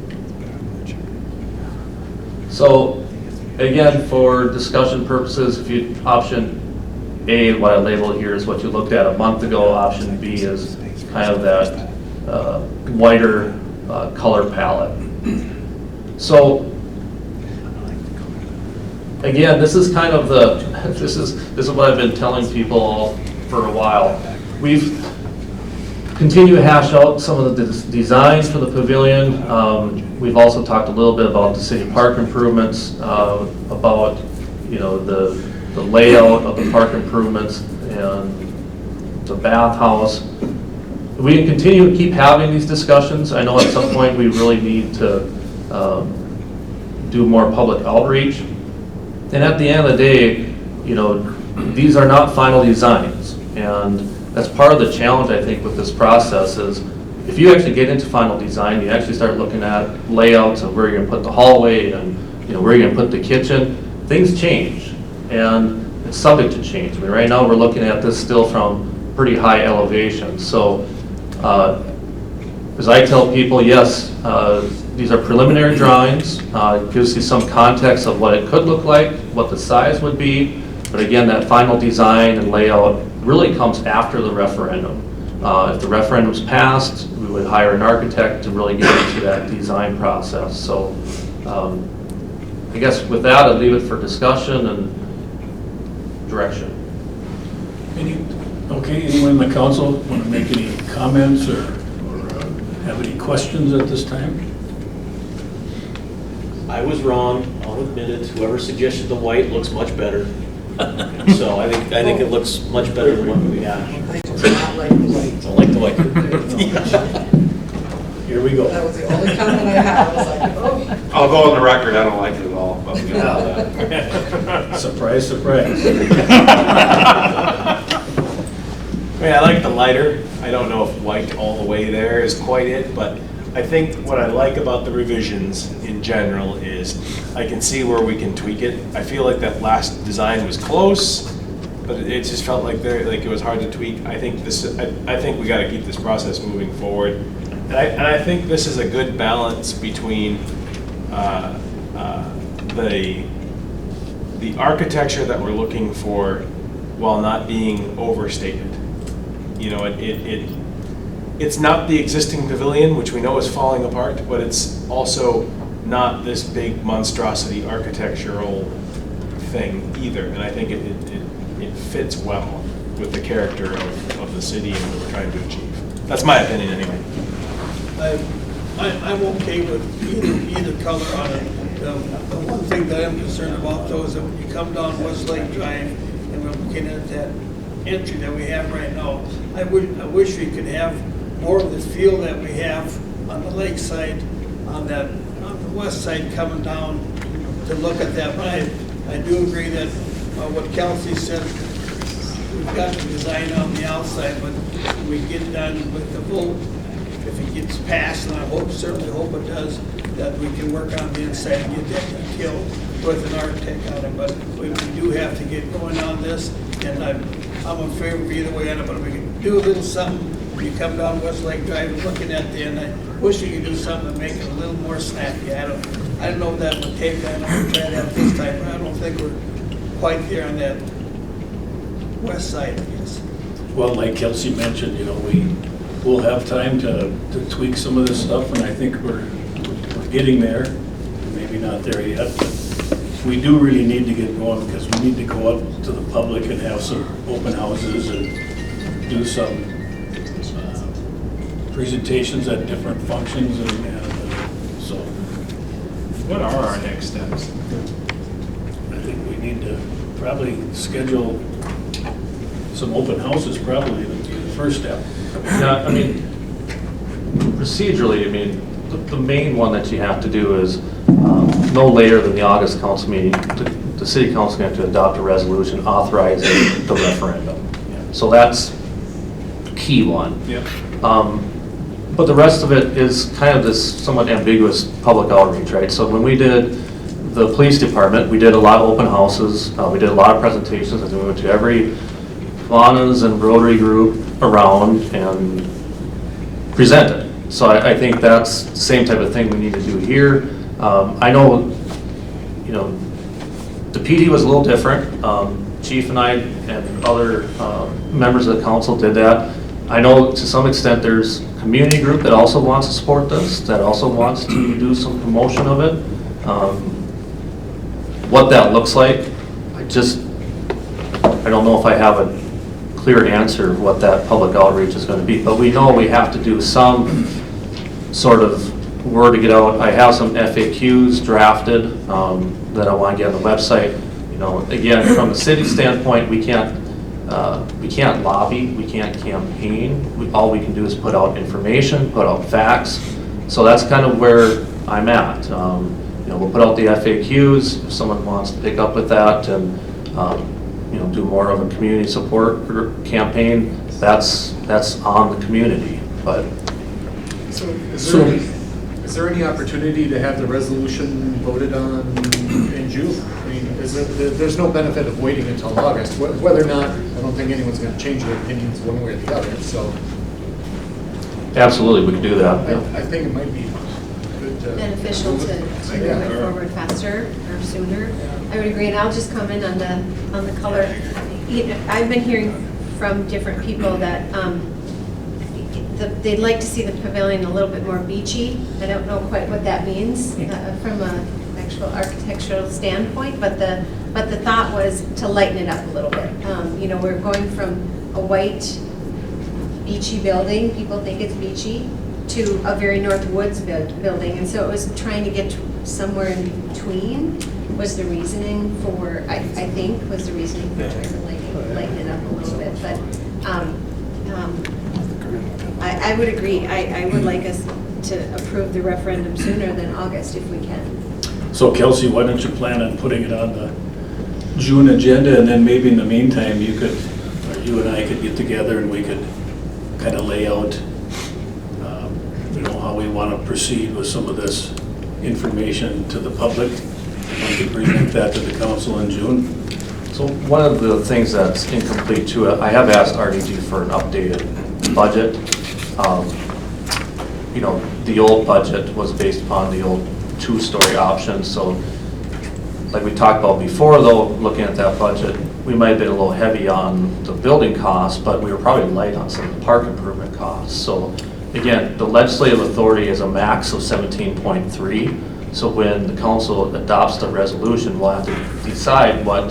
So again, for discussion purposes, if you option A, what I labeled here is what you looked at a month ago. Option B is kind of that whiter color palette. So again, this is kind of the this is what I've been telling people all for a while. We've continued to hash out some of the designs for the pavilion. We've also talked a little bit about the city park improvements, about the layout of the park improvements and the bathhouse. We can continue to keep having these discussions. I know at some point we really need to do more public outreach. And at the end of the day, these are not final designs. And that's part of the challenge, I think, with this process is if you actually get into final design, you actually start looking at layouts of where you're going to put the hallway and where you're going to put the kitchen. Things change, and it's subject to change. I mean, right now we're looking at this still from pretty high elevation. So as I tell people, yes, these are preliminary drawings. It gives you some context of what it could look like, what the size would be. But again, that final design and layout really comes after the referendum. If the referendum's passed, we would hire an architect to really get into that design process. So I guess with that, I'd leave it for discussion and direction. Anyone in the council want to make any comments or have any questions at this time? I was wrong, I'll admit it. Whoever suggested the white looks much better. So I think it looks much better than what we have. I do not like the white. Don't like the white. Here we go. That was the only comment I had. I was like, oh. I'll go on the record, I don't like it at all. But we got Surprise, surprise. I mean, I like the lighter. I don't know if white all the way there is quite it, but I think what I like about the revisions in general is I can see where we can tweak it. I feel like that last design was close, but it just felt like it was hard to tweak. I think we got to keep this process moving forward, and I think this is a good balance between the architecture that we're looking for while not being overstated. It's not the existing pavilion, which we know is falling apart, but it's also not this big monstrosity architectural thing either. And I think it fits well with the character of the city and what we're trying to achieve. That's my opinion anyway. I'm okay with either color on it. The one thing that I'm concerned about though is that when you come down Westlake Drive and we're looking at that entry that we have right now, I wish we could have more of the feel that we have on the lakeside, on the west side coming down to look at that. But I do agree that what Kelsey said, we've got the design on the outside, but when we get done with the vote, if it gets passed, and I certainly hope it does, that we can work on the inside and get that detailed with an architect on it. But we do have to get going on this, and I'm in favor of either way on it, but we can do a little something, when you come down Westlake Drive, looking at the end, I wish you could do something to make it a little more snappy. I don't know if that would take that, I'm gonna try to have this time, but I don't think we're quite there on that west side, I guess. Well, like Kelsey mentioned, you know, we'll have time to tweak some of this stuff, and I think we're getting there. Maybe not there yet, but we do really need to get going, because we need to go up to the public and have some open houses and do some presentations at different functions, and so. What are our next steps? I think we need to probably schedule some open houses, probably would be the first step. Yeah, I mean, procedurally, I mean, the main one that you have to do is no later than the August council meeting, the city council is going to adopt a resolution authorizing the referendum. So that's the key one. Yep. But the rest of it is kind of this somewhat ambiguous public outreach, right? So when we did the police department, we did a lot of open houses, we did a lot of presentations, and we went to every Kiwanis and Rotary group around and presented. So I think that's the same type of thing we need to do here. I know, you know, the PD was a little different. Chief and I and other members of the council did that. I know to some extent there's a community group that also wants to support this, that also wants to do some promotion of it. What that looks like, I don't know if I have a clear answer of what that public outreach is going to be, but we know we have to do some sort of word to get out. I have some FAQs drafted that I want to get on the website. You know, again, from the city standpoint, we can't lobby, we can't campaign. All we can do is put out information, put out facts. So that's kind of where I'm at. You know, we'll put out the FAQs if someone wants to pick up with that, and you know, do more of a community support group campaign. That's on the community, but. So is there any opportunity to have the resolution voted on in June? I mean, there's no benefit of waiting until August, whether or not, I don't think anyone's going to change their opinions one way or the other, so. Absolutely, we can do that. I think it might be good to. Beneficial to move it forward faster or sooner. I would agree, and I'll just comment on the color. I've been hearing from different people that they'd like to see the pavilion a little bit more beachy. I don't know quite what that means from an actual architectural standpoint, but the thought was to lighten it up a little bit. You know, we're going from a white beachy building, people think it's beachy, to a very North Woods building, and so it was trying to get somewhere in between was the reasoning for, I think, was the reasoning for trying to lighten it up a little bit, but I would agree. I would like us to approve the referendum sooner than August if we can. So Kelsey, why don't you plan on putting it on the June agenda, and then maybe in the meantime, you and I could get together and we could kind of lay out, you know, how we want to proceed with some of this information to the public. We could present that to the council in June. So one of the things that's incomplete too, I have asked RDG for an updated budget. You know, the old budget was based upon the old two-story option. So like we talked about before though, looking at that budget, we might have been a little heavy on the building costs, but we were probably light on some of the park improvement costs. So again, the legislative authority is a max of 17.3. So when the council adopts the resolution, we'll have to decide what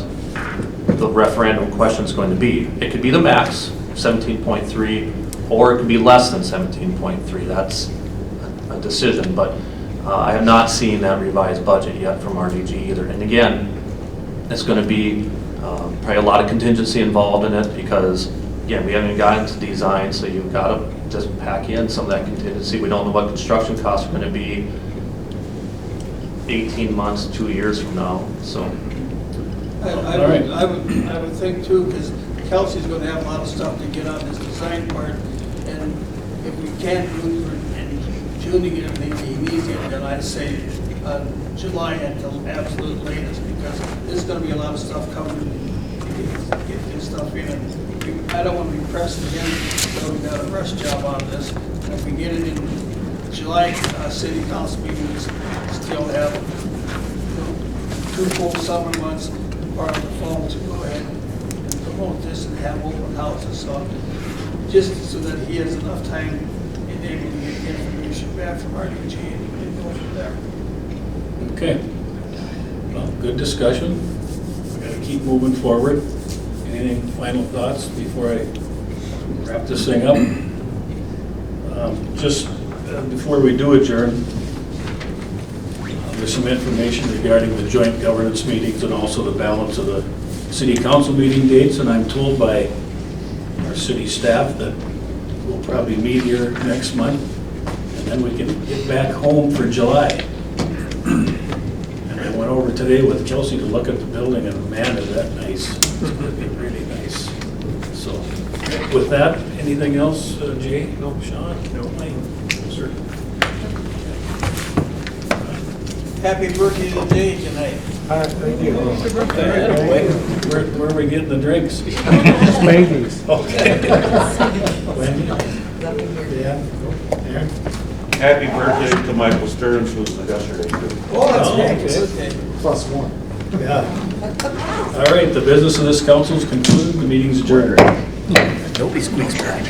the referendum question is going to be. It could be the max, 17.3, or it could be less than 17.3. That's a decision, but I have not seen that revised budget yet from RDG either. And again, it's going to be probably a lot of contingency involved in it because, again, we haven't gotten to design, so you've got to just pack in some of that contingency. We don't know what construction costs are going to be 18 months, 2 years from now. So, I would think too, because Kelsey's going to have a lot of stuff to get on this design part, and if we can't do it in June to get everything easy, then I'd say July at the absolute latest, because there's going to be a lot of stuff coming. Get this stuff in. I don't want to be pressed again, so we got a rush job on this. And if we get it in July, city council meetings, still have 2 full summer months, part of the fall to go ahead and promote this and have open houses. So just so that he has enough time and able to get the information back from RDG and go from there. Okay. Well, good discussion. We gotta keep moving forward. Anything, final thoughts before I wrap this thing up? Just before we do adjourn, there's some information regarding the joint governance meetings and also the balance of the city council meeting dates, and I'm told by our city staff that we'll probably meet here next month, and then we can get back home for July. And I went over today with Kelsey to look at the building, and man, is that nice. It's gonna be really nice. So, with that, anything else, Jay? No, Sean? No, Mike? Sir? Happy birthday to Jay tonight. Thank you. Where are we getting the drinks? Spankies. Okay. Wendy? Yeah. Aaron? Happy birthday to Michael Stearns, who was yesterday, too. Oh, that's Okay. great. Plus one. Yeah. All right, the business of this council is concluded, the meeting's adjourned. Nobody squeaks back.